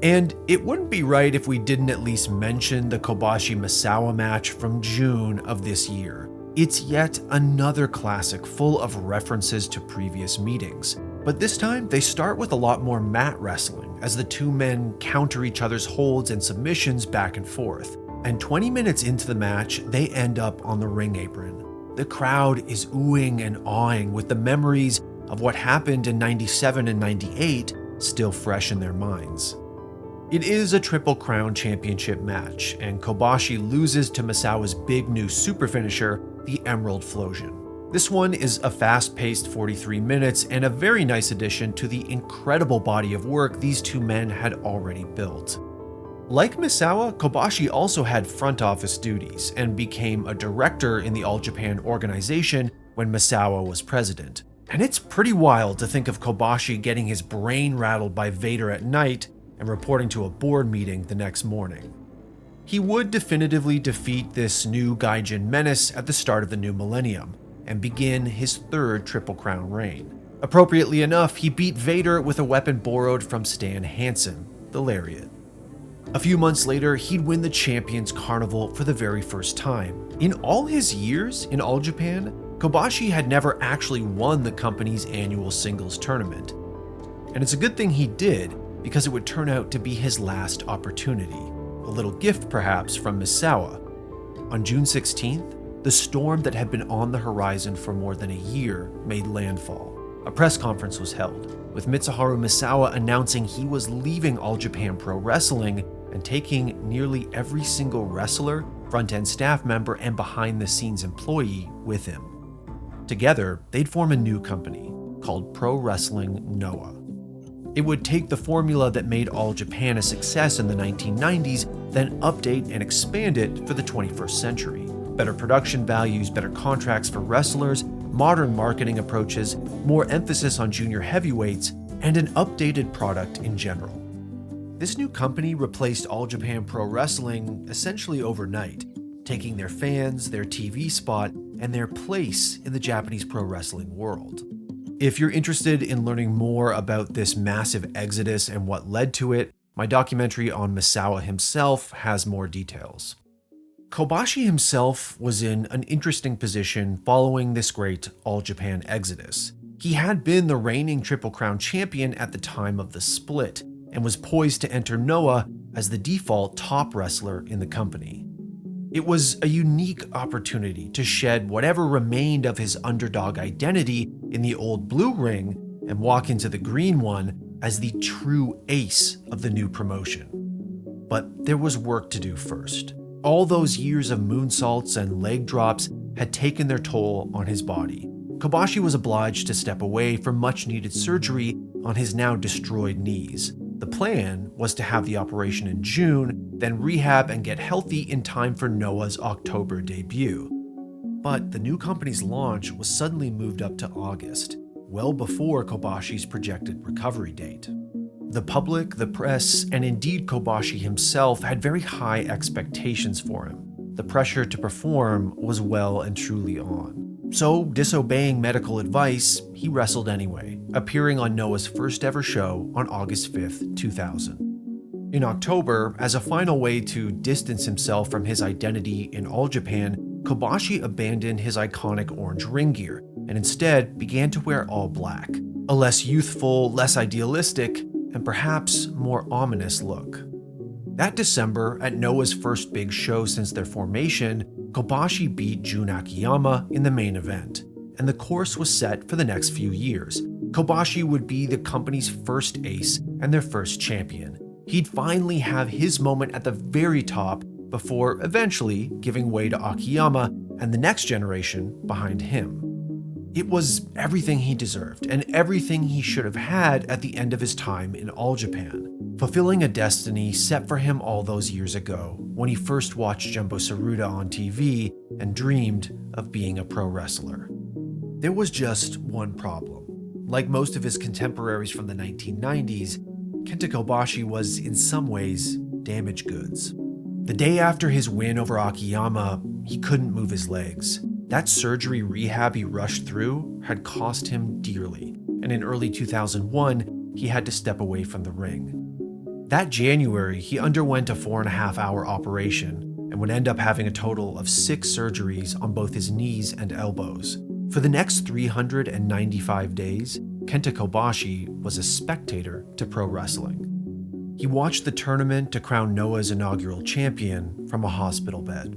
And it wouldn't be right if we didn't at least mention the Kobashi-Misawa match from June of this year. It's yet another classic full of references to previous meetings. But this time, they start with a lot more mat wrestling as the two men counter each other's holds and submissions back and forth. And 20 minutes into the match, they end up on the ring apron. The crowd is oohing and awing with the memories of what happened in 97 and 98 still fresh in their minds. It is a Triple Crown Championship match, and Kobashi loses to Misawa's big new super finisher, the Emerald Flosion. This one is a fast-paced 43 minutes and a very nice addition to the incredible body of work these two men had already built. Like Misawa, Kobashi also had front office duties and became a director in the All Japan organization when Misawa was president. And it's pretty wild to think of Kobashi getting his brain rattled by Vader at night and reporting to a board meeting the next morning. He would definitively defeat this new Gaijin menace at the start of the new millennium and begin his third Triple Crown reign. Appropriately enough, he beat Vader with a weapon borrowed from Stan Hansen, the Lariat. A few months later, he'd win the Champions Carnival for the very first time. In all his years in All Japan, Kobashi had never actually won the company's annual singles tournament. And it's a good thing he did, because it would turn out to be his last opportunity. A little gift, perhaps, from Misawa. On June 16th, the storm that had been on the horizon for more than a year made landfall. A press conference was held, with Mitsuharu Misawa announcing he was leaving All Japan Pro Wrestling and taking nearly every single wrestler, front-end staff member, and behind-the-scenes employee with him. Together, they'd form a new company called Pro Wrestling Noah. It would take the formula that made All Japan a success in the 1990s, then update and expand it for the 21st century. Better production values, better contracts for wrestlers, modern marketing approaches, more emphasis on junior heavyweights, and an updated product in general. This new company replaced All Japan Pro Wrestling essentially overnight, taking their fans, their TV spot, and their place in the Japanese pro wrestling world. If you're interested in learning more about this massive exodus and what led to it, my documentary on Misawa himself has more details. Kobashi himself was in an interesting position following this great All Japan exodus. He had been the reigning Triple Crown champion at the time of the split, and was poised to enter Noah as the default top wrestler in the company. It was a unique opportunity to shed whatever remained of his underdog identity in the old blue ring and walk into the green one as the true ace of the new promotion. But there was work to do first. All those years of moonsaults and leg drops had taken their toll on his body. Kobashi was obliged to step away for much-needed surgery on his now destroyed knees. The plan was to have the operation in June, then rehab and get healthy in time for Noah's October debut. But the new company's launch was suddenly moved up to August, well before Kobashi's projected recovery date. The public, the press, and indeed Kobashi himself had very high expectations for him. The pressure to perform was well and truly on. So, disobeying medical advice, he wrestled anyway, appearing on Noah's first ever show on August 5th, 2000. In October, as a final way to distance himself from his identity in All Japan, Kobashi abandoned his iconic orange ring gear and instead began to wear all black, a less youthful, less idealistic, and perhaps more ominous look. That December, at Noah's first big show since their formation, Kobashi beat Jun Akiyama in the main event, and the course was set for the next few years. Kobashi would be the company's first ace and their first champion. He'd finally have his moment at the very top before eventually giving way to Akiyama and the next generation behind him. It was everything he deserved and everything he should have had at the end of his time in All Japan, fulfilling a destiny set for him all those years ago when he first watched Jumbo Tsuruta on TV and dreamed of being a pro wrestler. There was just one problem. Like most of his contemporaries from the 1990s, Kenta Kobashi was in some ways damaged goods. The day after his win over Akiyama, he couldn't move his legs. That surgery rehab he rushed through had cost him dearly, and in early 2001, he had to step away from the ring. That January, he underwent a 4.5-hour operation and would end up having a total of 6 surgeries on both his knees and elbows. For the next 395 days, Kenta Kobashi was a spectator to pro wrestling. He watched the tournament to crown Noah's inaugural champion from a hospital bed.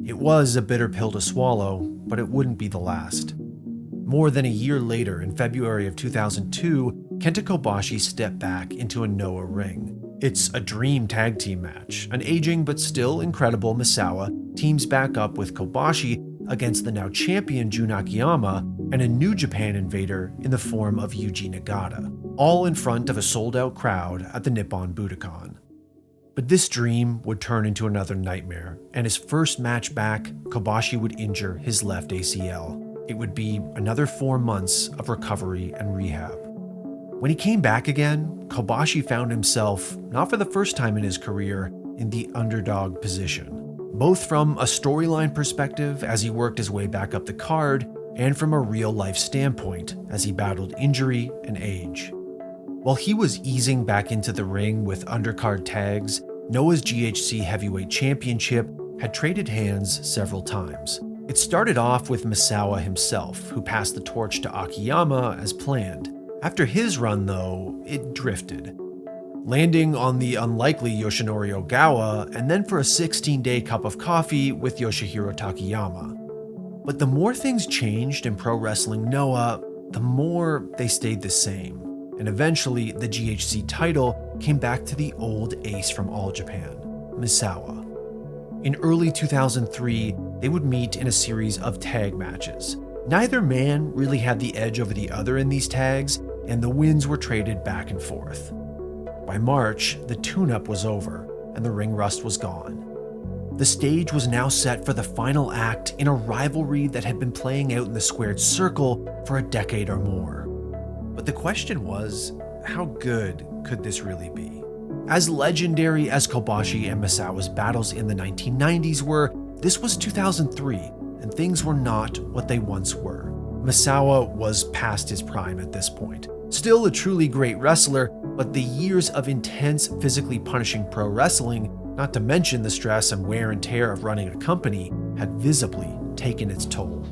It was a bitter pill to swallow, but it wouldn't be the last. More than a year later, in February of 2002, Kenta Kobashi stepped back into a Noah ring. It's a dream tag team match. An aging but still incredible Misawa teams back up with Kobashi against the now champion Jun Akiyama and a New Japan invader in the form of Yuji Nagata, all in front of a sold-out crowd at the Nippon Budokan. But this dream would turn into another nightmare, and his first match back, Kobashi would injure his left ACL. It would be another 4 months of recovery and rehab. When he came back again, Kobashi found himself, not for the first time in his career, in the underdog position, both from a storyline perspective as he worked his way back up the card, and from a real-life standpoint as he battled injury and age. While he was easing back into the ring with undercard tags, Noah's GHC Heavyweight Championship had traded hands several times. It started off with Misawa himself, who passed the torch to Akiyama as planned. After his run, though, it drifted, landing on the unlikely Yoshinori Ogawa, and then for a 16-day cup of coffee with Yoshihiro Takayama. But the more things changed in pro wrestling Noah, the more they stayed the same. And eventually, the GHC title came back to the old ace from All Japan, Misawa. In early 2003, they would meet in a series of tag matches. Neither man really had the edge over the other in these tags, and the wins were traded back and forth. By March, the tune-up was over, and the ring rust was gone. The stage was now set for the final act in a rivalry that had been playing out in the squared circle for a decade or more. But the question was, how good could this really be? As legendary as Kobashi and Misawa's battles in the 1990s were, this was 2003, and things were not what they once were. Misawa was past his prime at this point. Still a truly great wrestler, but the years of intense, physically punishing pro wrestling, not to mention the stress and wear and tear of running a company, had visibly taken its toll.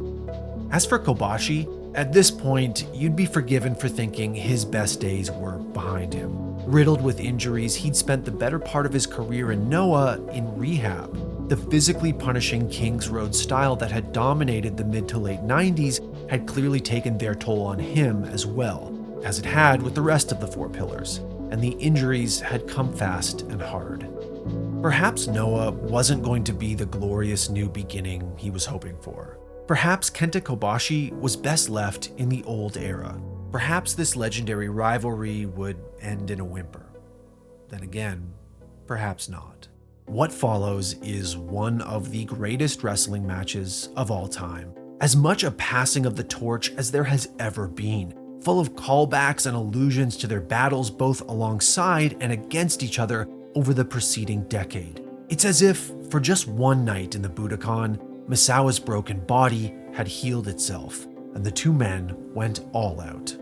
As for Kobashi, at this point, you'd be forgiven for thinking his best days were behind him. Riddled with injuries, he'd spent the better part of his career in Noah in rehab. The physically punishing Kings Road style that had dominated the mid to late 90s had clearly taken their toll on him as well, as it had with the rest of the Four Pillars, and the injuries had come fast and hard. Perhaps Noah wasn't going to be the glorious new beginning he was hoping for. Perhaps Kenta Kobashi was best left in the old era. Perhaps this legendary rivalry would end in a whimper. Then again, perhaps not. What follows is one of the greatest wrestling matches of all time. As much a passing of the torch as there has ever been, full of callbacks and allusions to their battles both alongside and against each other over the preceding decade. It's as if, for just one night in the Budokan, Misawa's broken body had healed itself, and the two men went all out.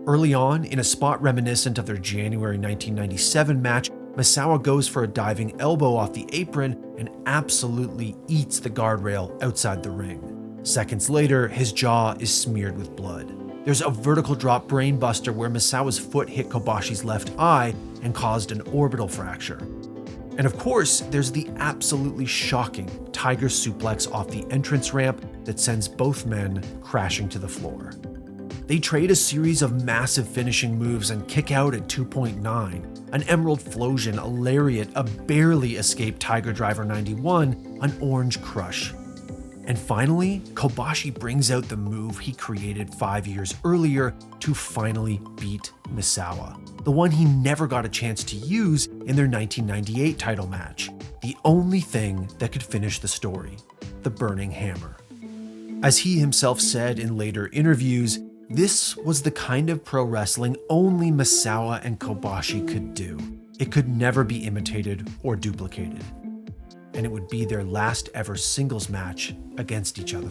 Early on, in a spot reminiscent of their January 1997 match, Misawa goes for a diving elbow off the apron and absolutely eats the guardrail outside the ring. Seconds later, his jaw is smeared with blood. There's a vertical drop brainbuster where Misawa's foot hit Kobashi's left eye and caused an orbital fracture. And of course, there's the absolutely shocking tiger suplex off the entrance ramp that sends both men crashing to the floor. They trade a series of massive finishing moves and kick out at 2.9, an Emerald Flosion, a Lariat, a barely escaped Tiger Driver 91, an Orange Crush. And finally, Kobashi brings out the move he created 5 years earlier to finally beat Misawa, the one he never got a chance to use in their 1998 title match, the only thing that could finish the story, the Burning Hammer. As he himself said in later interviews, this was the kind of pro wrestling only Misawa and Kobashi could do. It could never be imitated or duplicated. And it would be their last ever singles match against each other.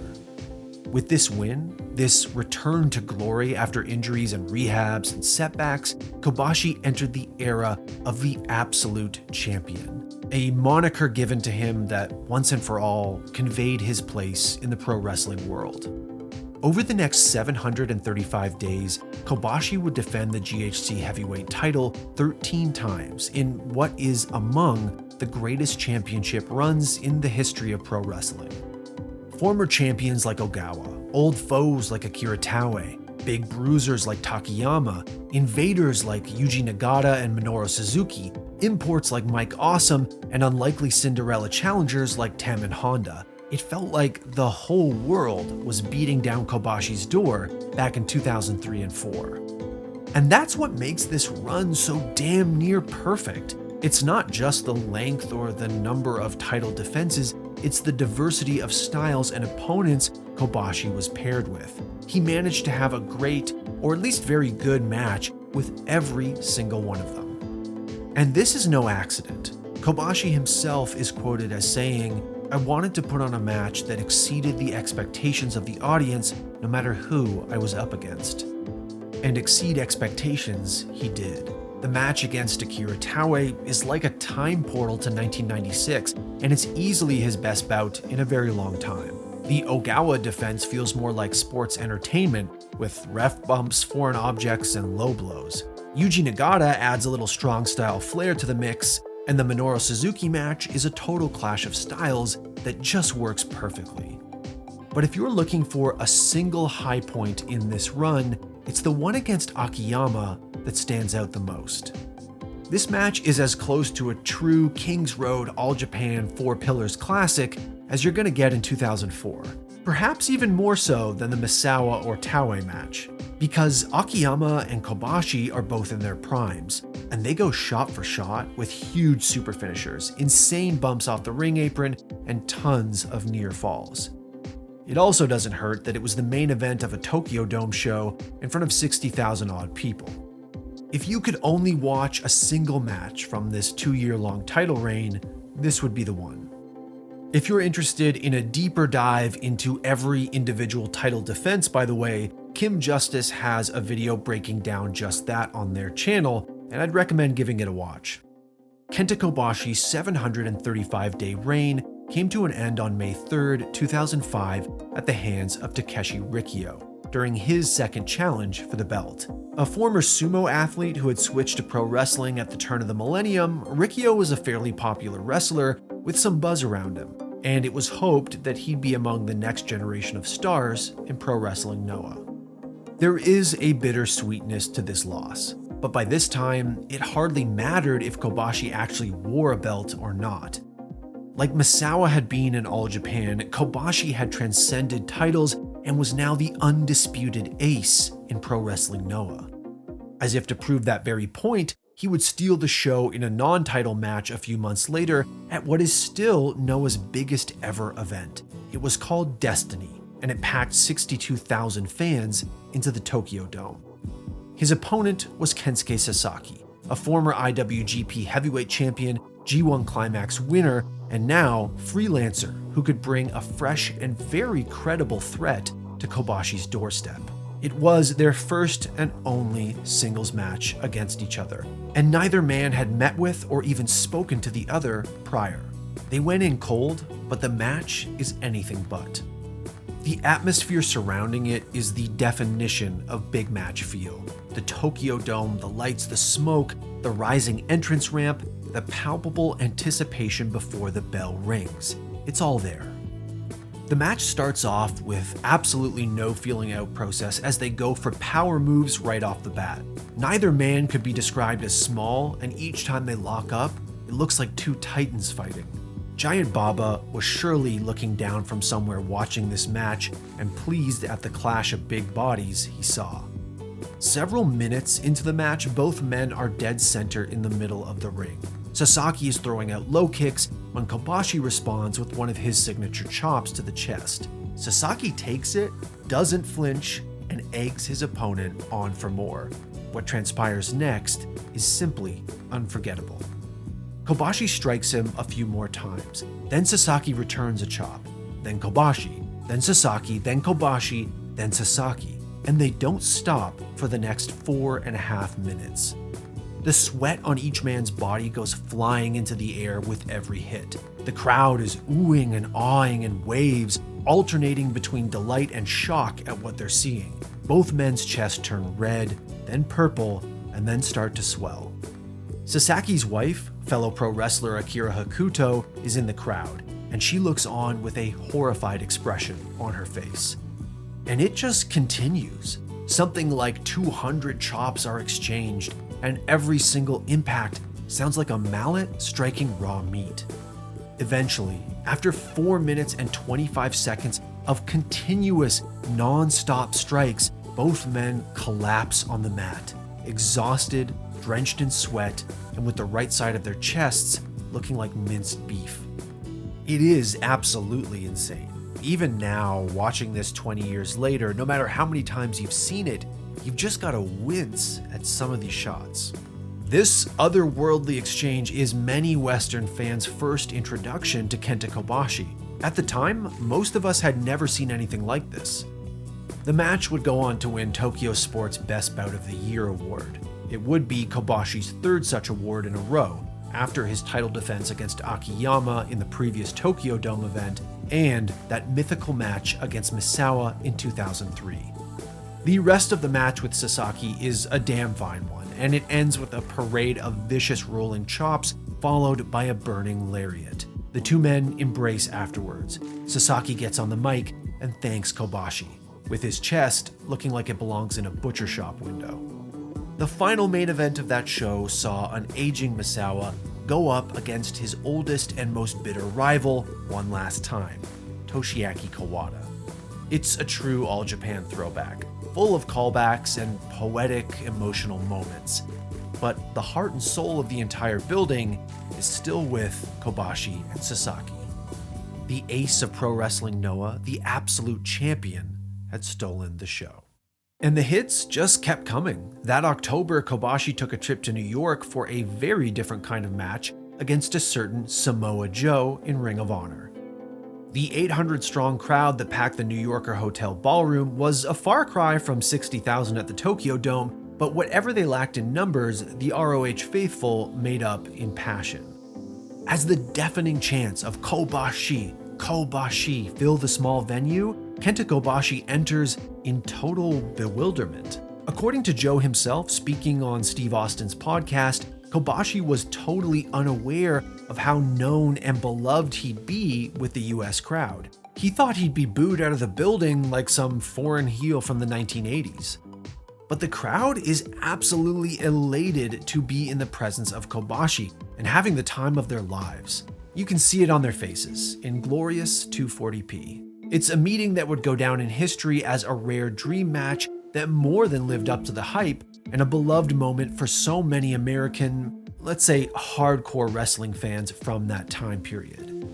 With this win, this return to glory after injuries and rehabs and setbacks, Kobashi entered the era of the absolute champion, a moniker given to him that once and for all conveyed his place in the pro wrestling world. Over the next 735 days, Kobashi would defend the GHC heavyweight title 13 times in what is among the greatest championship runs in the history of pro wrestling. Former champions like Ogawa, old foes like Akira Taue, big bruisers like Takayama, invaders like Yuji Nagata and Minoru Suzuki, imports like Mike Awesome, and unlikely Cinderella challengers like Tam and Honda. It felt like the whole world was beating down Kobashi's door back in 2003 and 4. And that's what makes this run so damn near perfect. It's not just the length or the number of title defenses, it's the diversity of styles and opponents Kobashi was paired with. He managed to have a great, or at least very good match with every single one of them. And this is no accident. Kobashi himself is quoted as saying, "I wanted to put on a match that exceeded the expectations of the audience no matter who I was up against." And exceed expectations he did. The match against Akira Taue is like a time portal to 1996, and it's easily his best bout in a very long time. The Ogawa defense feels more like sports entertainment, with ref bumps, foreign objects, and low blows. Yuji Nagata adds a little strong style flair to the mix, and the Minoru Suzuki match is a total clash of styles that just works perfectly. But if you're looking for a single high point in this run, it's the one against Akiyama that stands out the most. This match is as close to a true Kings Road All Japan Four Pillars classic as you're gonna get in 2004. Perhaps even more so than the Misawa or Taue match, because Akiyama and Kobashi are both in their primes, and they go shot for shot with huge super finishers, insane bumps off the ring apron, and tons of near falls. It also doesn't hurt that it was the main event of a Tokyo Dome show in front of 60,000 odd people. If you could only watch a single match from this 2-year-long title reign, this would be the one. If you're interested in a deeper dive into every individual title defense, by the way, Kim Justice has a video breaking down just that on their channel, and I'd recommend giving it a watch. Kenta Kobashi's 735-day reign came to an end on May 3rd, 2005 at the hands of Takeshi Rikio during his second challenge for the belt. A former sumo athlete who had switched to pro wrestling at the turn of the millennium, Rikio was a fairly popular wrestler with some buzz around him, and it was hoped that he'd be among the next generation of stars in pro wrestling Noah. There is a bittersweetness to this loss, but by this time, it hardly mattered if Kobashi actually wore a belt or not. Like Misawa had been in All Japan, Kobashi had transcended titles and was now the undisputed ace in Pro Wrestling Noah. As if to prove that very point, he would steal the show in a non-title match a few months later at what is still Noah's biggest ever event. It was called Destiny, and it packed 62,000 fans into the Tokyo Dome. His opponent was Kensuke Sasaki, a former IWGP heavyweight champion, G1 Climax winner, and now freelancer who could bring a fresh and very credible threat to Kobashi's doorstep. It was their first and only singles match against each other, and neither man had met with or even spoken to the other prior. They went in cold, but the match is anything but. The atmosphere surrounding it is the definition of big match feel. The Tokyo Dome, the lights, the smoke, the rising entrance ramp, the palpable anticipation before the bell rings. It's all there. The match starts off with absolutely no feeling out process as they go for power moves right off the bat. Neither man could be described as small, and each time they lock up, it looks like two titans fighting. Giant Baba was surely looking down from somewhere watching this match and pleased at the clash of big bodies he saw. Several minutes into the match, both men are dead center in the middle of the ring. Sasaki is throwing out low kicks when Kobashi responds with one of his signature chops to the chest. Sasaki takes it, doesn't flinch, and eggs his opponent on for more. What transpires next is simply unforgettable. Kobashi strikes him a few more times. Then Sasaki returns a chop. Then Kobashi. Then Sasaki. Then Kobashi. Then Sasaki. And they don't stop for the next 4.5 minutes. The sweat on each man's body goes flying into the air with every hit. The crowd is oohing and awing and waves, alternating between delight and shock at what they're seeing. Both men's chests turn red, then purple, and then start to swell. Sasaki's wife, fellow pro wrestler Akira Hakuto, is in the crowd, and she looks on with a horrified expression on her face. And it just continues. Something like 200 chops are exchanged, and every single impact sounds like a mallet striking raw meat. Eventually, after 4 minutes and 25 seconds of continuous, non-stop strikes, both men collapse on the mat, exhausted, drenched in sweat, and with the right side of their chests looking like minced beef. It is absolutely insane. Even now, watching this 20 years later, no matter how many times you've seen it, you've just gotta wince at some of these shots. This otherworldly exchange is many Western fans' first introduction to Kenta Kobashi. At the time, most of us had never seen anything like this. The match would go on to win Tokyo Sports Best Bout of the Year award. It would be Kobashi's third such award in a row, after his title defense against Akiyama in the previous Tokyo Dome event, and that mythical match against Misawa in 2003. The rest of the match with Sasaki is a damn fine one, and it ends with a parade of vicious rolling chops followed by a burning lariat. The two men embrace afterwards. Sasaki gets on the mic and thanks Kobashi, with his chest looking like it belongs in a butcher shop window. The final main event of that show saw an aging Misawa go up against his oldest and most bitter rival one last time, Toshiaki Kawada. It's a true All Japan throwback, full of callbacks and poetic, emotional moments. But the heart and soul of the entire building is still with Kobashi and Sasaki. The ace of pro wrestling Noah, the absolute champion, had stolen the show. And the hits just kept coming. That October, Kobashi took a trip to New York for a very different kind of match against a certain Samoa Joe in Ring of Honor. The 800-strong crowd that packed the New Yorker Hotel Ballroom was a far cry from 60,000 at the Tokyo Dome, but whatever they lacked in numbers, the ROH faithful made up in passion. As the deafening chants of Kobashi, Kobashi fill the small venue, Kenta Kobashi enters in total bewilderment. According to Joe himself, speaking on Steve Austin's podcast, Kobashi was totally unaware of how known and beloved he'd be with the US crowd. He thought he'd be booed out of the building like some foreign heel from the 1980s. But the crowd is absolutely elated to be in the presence of Kobashi and having the time of their lives. You can see it on their faces in glorious 240p. It's a meeting that would go down in history as a rare dream match that more than lived up to the hype, and a beloved moment for so many American, let's say hardcore wrestling fans from that time period.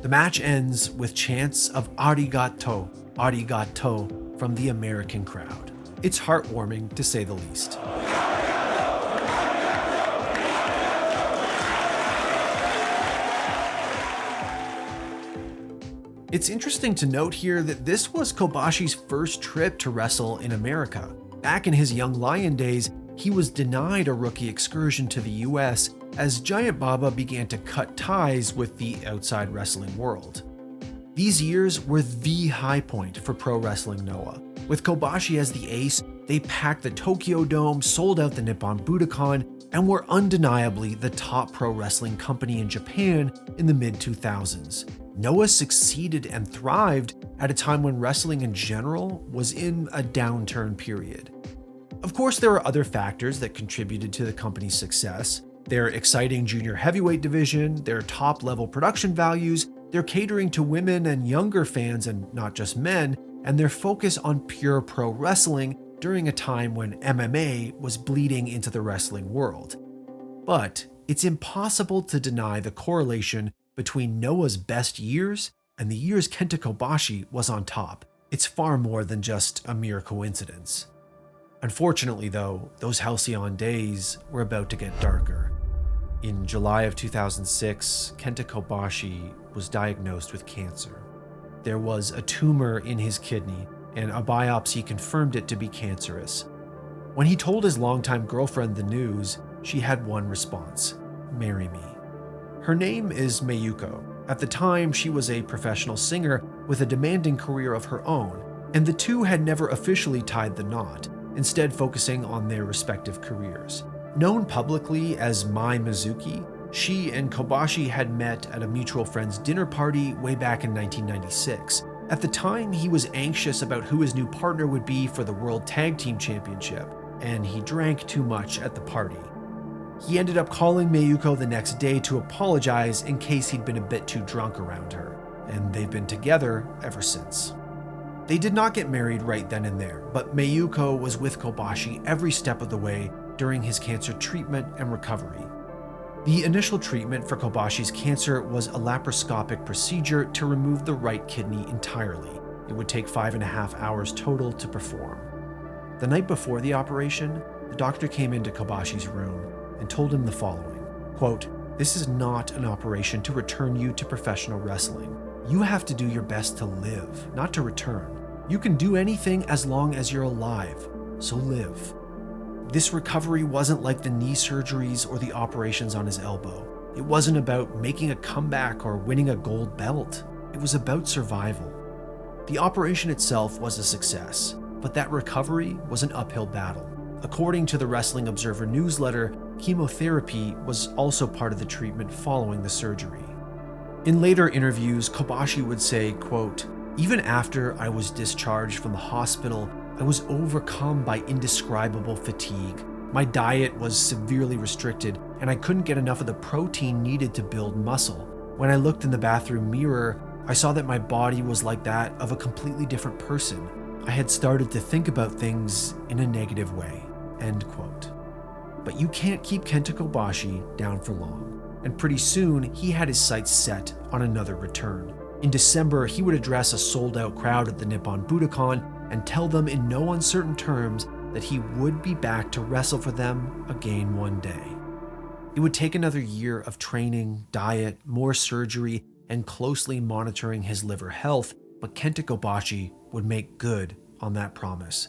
The match ends with chants of arigato, arigato from the American crowd. It's heartwarming to say the least. It's interesting to note here that this was Kobashi's first trip to wrestle in America. Back in his Young Lion days, he was denied a rookie excursion to the US as Giant Baba began to cut ties with the outside wrestling world. These years were the high point for pro wrestling Noah. With Kobashi as the ace, they packed the Tokyo Dome, sold out the Nippon Budokan, and were undeniably the top pro wrestling company in Japan in the mid-2000s. Noah succeeded and thrived at a time when wrestling in general was in a downturn period. Of course, there are other factors that contributed to the company's success. Their exciting junior heavyweight division, their top-level production values, their catering to women and younger fans and not just men, and their focus on pure pro wrestling during a time when MMA was bleeding into the wrestling world. But it's impossible to deny the correlation between Noah's best years and the years Kenta Kobashi was on top. It's far more than just a mere coincidence. Unfortunately though, those halcyon days were about to get darker. In July of 2006, Kenta Kobashi was diagnosed with cancer. There was a tumor in his kidney, and a biopsy confirmed it to be cancerous. When he told his longtime girlfriend the news, she had one response: "Marry me." Her name is Mayuko, At the time, she was a professional singer with a demanding career of her own, and the two had never officially tied the knot, instead focusing on their respective careers. Known publicly as Mai Mizuki, she and Kobashi had met at a mutual friend's dinner party way back in 1996. At the time, he was anxious about who his new partner would be for the World Tag Team Championship, and he drank too much at the party. He ended up calling Mayuko the next day to apologize in case he'd been a bit too drunk around her, and they've been together ever since. They did not get married right then and there, but Mayuko was with Kobashi every step of the way during his cancer treatment and recovery. The initial treatment for Kobashi's cancer was a laparoscopic procedure to remove the right kidney entirely. It would take 5.5 hours total to perform. The night before the operation, the doctor came into Kobashi's room and told him the following, quote, "This is not an operation to return you to professional wrestling. You have to do your best to live, not to return. You can do anything as long as you're alive, so live." This recovery wasn't like the knee surgeries or the operations on his elbow. It wasn't about making a comeback or winning a gold belt. It was about survival. The operation itself was a success, but that recovery was an uphill battle. According to the Wrestling Observer newsletter, chemotherapy was also part of the treatment following the surgery. In later interviews, Kobashi would say, quote, "Even after I was discharged from the hospital, I was overcome by indescribable fatigue. My diet was severely restricted, and I couldn't get enough of the protein needed to build muscle. When I looked in the bathroom mirror, I saw that my body was like that of a completely different person. I had started to think about things in a negative way." End quote. But you can't keep Kenta Kobashi down for long, and pretty soon he had his sights set on another return. In December, he would address a sold-out crowd at the Nippon Budokan and tell them in no uncertain terms that he would be back to wrestle for them again one day. It would take another year of training, diet, more surgery, and closely monitoring his liver health, but Kenta Kobashi would make good on that promise.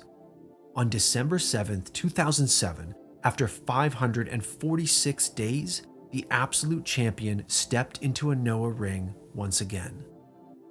On December 7th, 2007, after 546 days, the absolute champion stepped into a Noah ring once again.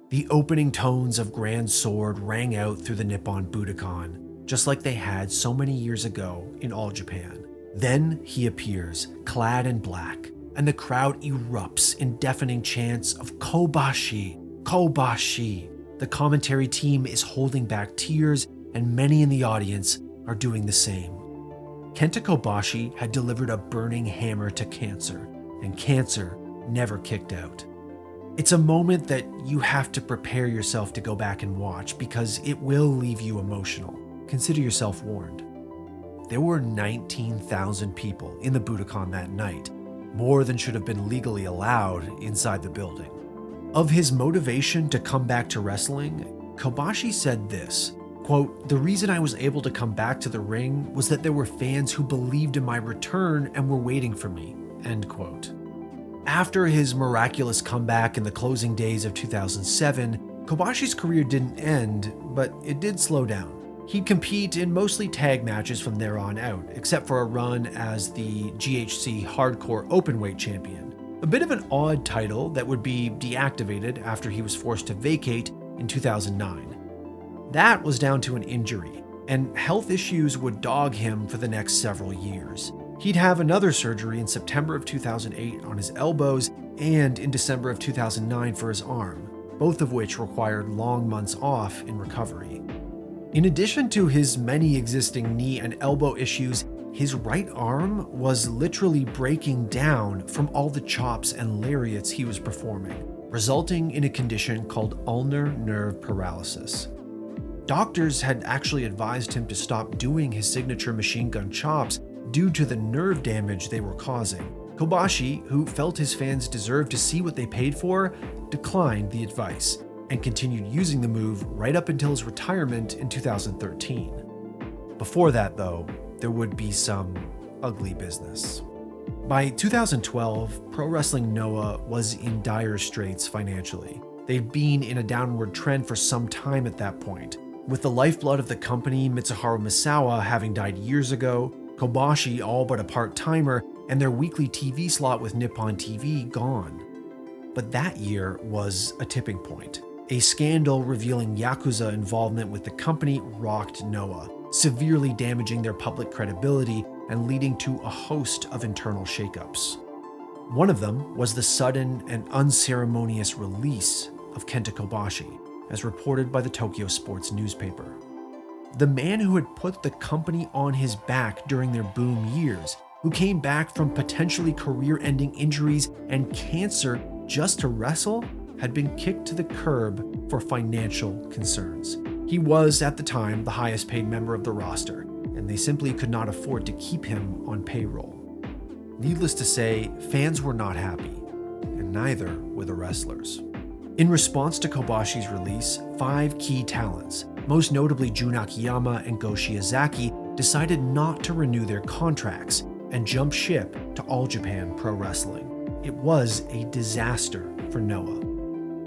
The opening tones of Grand Sword rang out through the Nippon Budokan, just like they had so many years ago in All Japan. Then he appears, clad in black, and the crowd erupts in deafening chants of "Kobashi! Kobashi!" The commentary team is holding back tears, and many in the audience are doing the same. Kenta Kobashi had delivered a burning hammer to cancer, and cancer never kicked out. It's a moment that you have to prepare yourself to go back and watch because it will leave you emotional. Consider yourself warned. There were 19,000 people in the Budokan that night, more than should have been legally allowed inside the building. Of his motivation to come back to wrestling, Kobashi said this, quote, "The reason I was able to come back to the ring was that there were fans who believed in my return and were waiting for me," end quote. After his miraculous comeback in the closing days of 2007, Kobashi's career didn't end, but it did slow down. He'd compete in mostly tag matches from there on out, except for a run as the GHC Hardcore Openweight Champion. A bit of an odd title that would be deactivated after he was forced to vacate in 2009. That was down to an injury, and health issues would dog him for the next several years. He'd have another surgery in September of 2008 on his elbows and in December of 2009 for his arm, both of which required long months off in recovery. In addition to his many existing knee and elbow issues, his right arm was literally breaking down from all the chops and lariats he was performing, resulting in a condition called ulnar nerve paralysis. Doctors had actually advised him to stop doing his signature machine gun chops due to the nerve damage they were causing. Kobashi, who felt his fans deserved to see what they paid for, declined the advice and continued using the move right up until his retirement in 2013. Before that, though, there would be some ugly business. By 2012, Pro Wrestling Noah was in dire straits financially. They'd been in a downward trend for some time at that point, with the lifeblood of the company, Mitsuharu Misawa, having died years ago, Kobashi all but a part-timer, and their weekly TV slot with Nippon TV gone. But that year was a tipping point. A scandal revealing Yakuza involvement with the company rocked Noah, severely damaging their public credibility and leading to a host of internal shakeups. One of them was the sudden and unceremonious release of Kenta Kobashi, as reported by the Tokyo Sports newspaper. The man who had put the company on his back during their boom years, who came back from potentially career-ending injuries and cancer just to wrestle, had been kicked to the curb for financial concerns. He was, at the time, the highest paid member of the roster, and they simply could not afford to keep him on payroll. Needless to say, fans were not happy, and neither were the wrestlers. In response to Kobashi's release, 5 key talents, most notably Jun Akiyama and Go Shiozaki, decided not to renew their contracts and jump ship to All Japan Pro Wrestling. It was a disaster for Noah.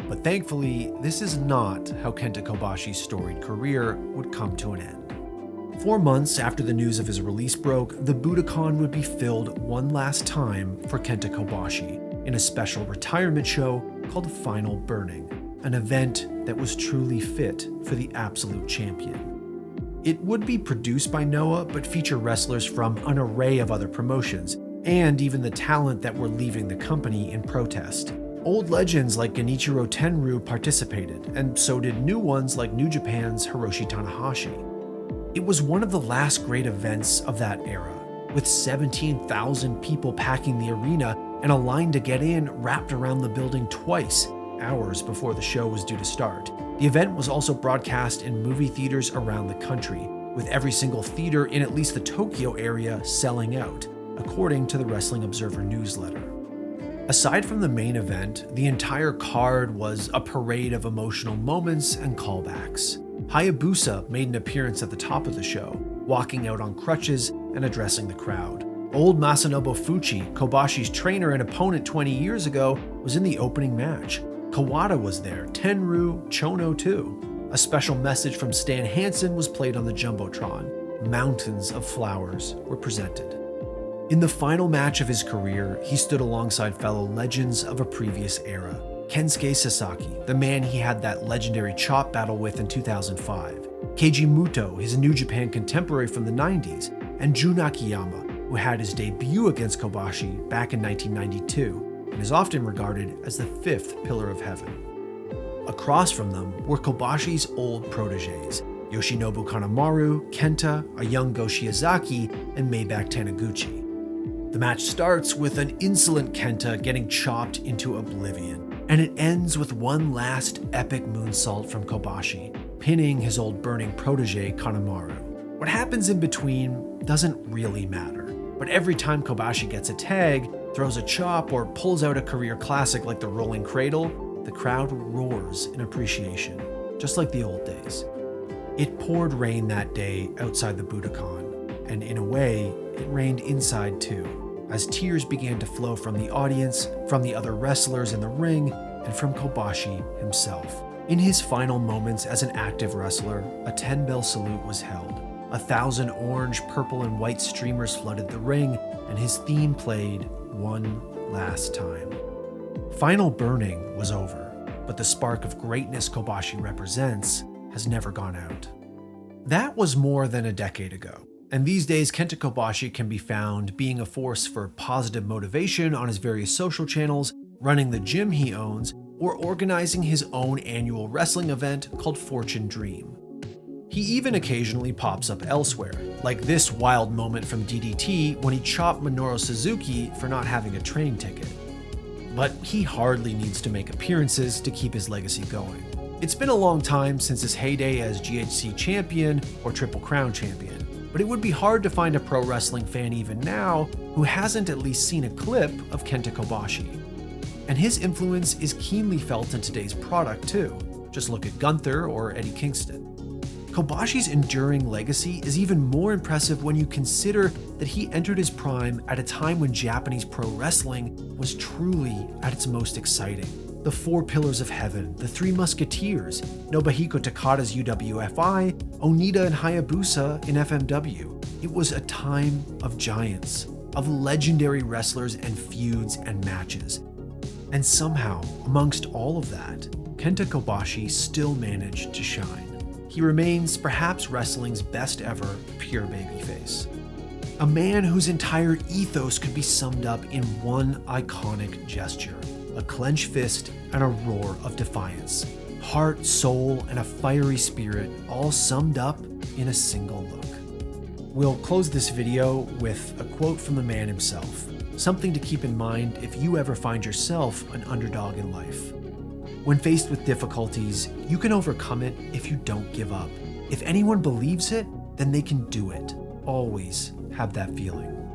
But thankfully, this is not how Kenta Kobashi's storied career would come to an end. 4 months after the news of his release broke, the Budokan would be filled one last time for Kenta Kobashi in a special retirement show called Final Burning, an event that was truly fit for the absolute champion. It would be produced by Noah, but feature wrestlers from an array of other promotions, and even the talent that were leaving the company in protest. Old legends like Genichiro Tenryu participated, and so did new ones like New Japan's Hiroshi Tanahashi. It was one of the last great events of that era, with 17,000 people packing the arena and a line to get in wrapped around the building twice, hours before the show was due to start. The event was also broadcast in movie theaters around the country, with every single theater in at least the Tokyo area selling out, according to the Wrestling Observer newsletter. Aside from the main event, the entire card was a parade of emotional moments and callbacks. Hayabusa made an appearance at the top of the show, walking out on crutches and addressing the crowd. Old Masanobu Fuchi, Kobashi's trainer and opponent 20 years ago, was in the opening match. Kawada was there, Tenryu, Chono too. A special message from Stan Hansen was played on the Jumbotron. Mountains of flowers were presented. In the final match of his career, he stood alongside fellow legends of a previous era. Kensuke Sasaki, the man he had that legendary chop battle with in 2005. Keiji Muto, his New Japan contemporary from the 90s. And Jun Akiyama, who had his debut against Kobashi back in 1992 and is often regarded as the 5th pillar of heaven. Across from them were Kobashi's old proteges, Yoshinobu Kanemaru, Kenta, a young Go Shiozaki, and Maybach Taniguchi. The match starts with an insolent Kenta getting chopped into oblivion, and it ends with one last epic moonsault from Kobashi, pinning his old burning protege Kanemaru. What happens in between doesn't really matter, but every time Kobashi gets a tag, throws a chop, or pulls out a career classic like the rolling cradle, the crowd roars in appreciation, just like the old days. It poured rain that day outside the Budokan, and in a way, it rained inside too, as tears began to flow from the audience, from the other wrestlers in the ring, and from Kobashi himself. In his final moments as an active wrestler, a 10-bell salute was held. 1,000 orange, purple, and white streamers flooded the ring, and his theme played one last time. Final Burning was over, but the spark of greatness Kobashi represents has never gone out. That was more than a decade ago, and these days Kenta Kobashi can be found being a force for positive motivation on his various social channels, running the gym he owns, or organizing his own annual wrestling event called Fortune Dream. He even occasionally pops up elsewhere, like this wild moment from DDT when he chopped Minoru Suzuki for not having a train ticket. But he hardly needs to make appearances to keep his legacy going. It's been a long time since his heyday as GHC champion or Triple Crown champion, but it would be hard to find a pro wrestling fan even now who hasn't at least seen a clip of Kenta Kobashi. And his influence is keenly felt in today's product too. Just look at Gunther or Eddie Kingston. Kobashi's enduring legacy is even more impressive when you consider that he entered his prime at a time when Japanese pro wrestling was truly at its most exciting. The 4 Pillars of Heaven, the 3 Musketeers, Nobuhiko Takada's UWFI, Onita and Hayabusa in FMW. It was a time of giants, of legendary wrestlers and feuds and matches. And somehow, amongst all of that, Kenta Kobashi still managed to shine. He remains perhaps wrestling's best ever pure babyface. A man whose entire ethos could be summed up in one iconic gesture, a clenched fist and a roar of defiance. Heart, soul, and a fiery spirit all summed up in a single look. We'll close this video with a quote from the man himself, something to keep in mind if you ever find yourself an underdog in life. When faced with difficulties, you can overcome it if you don't give up. If anyone believes it, then they can do it. Always have that feeling.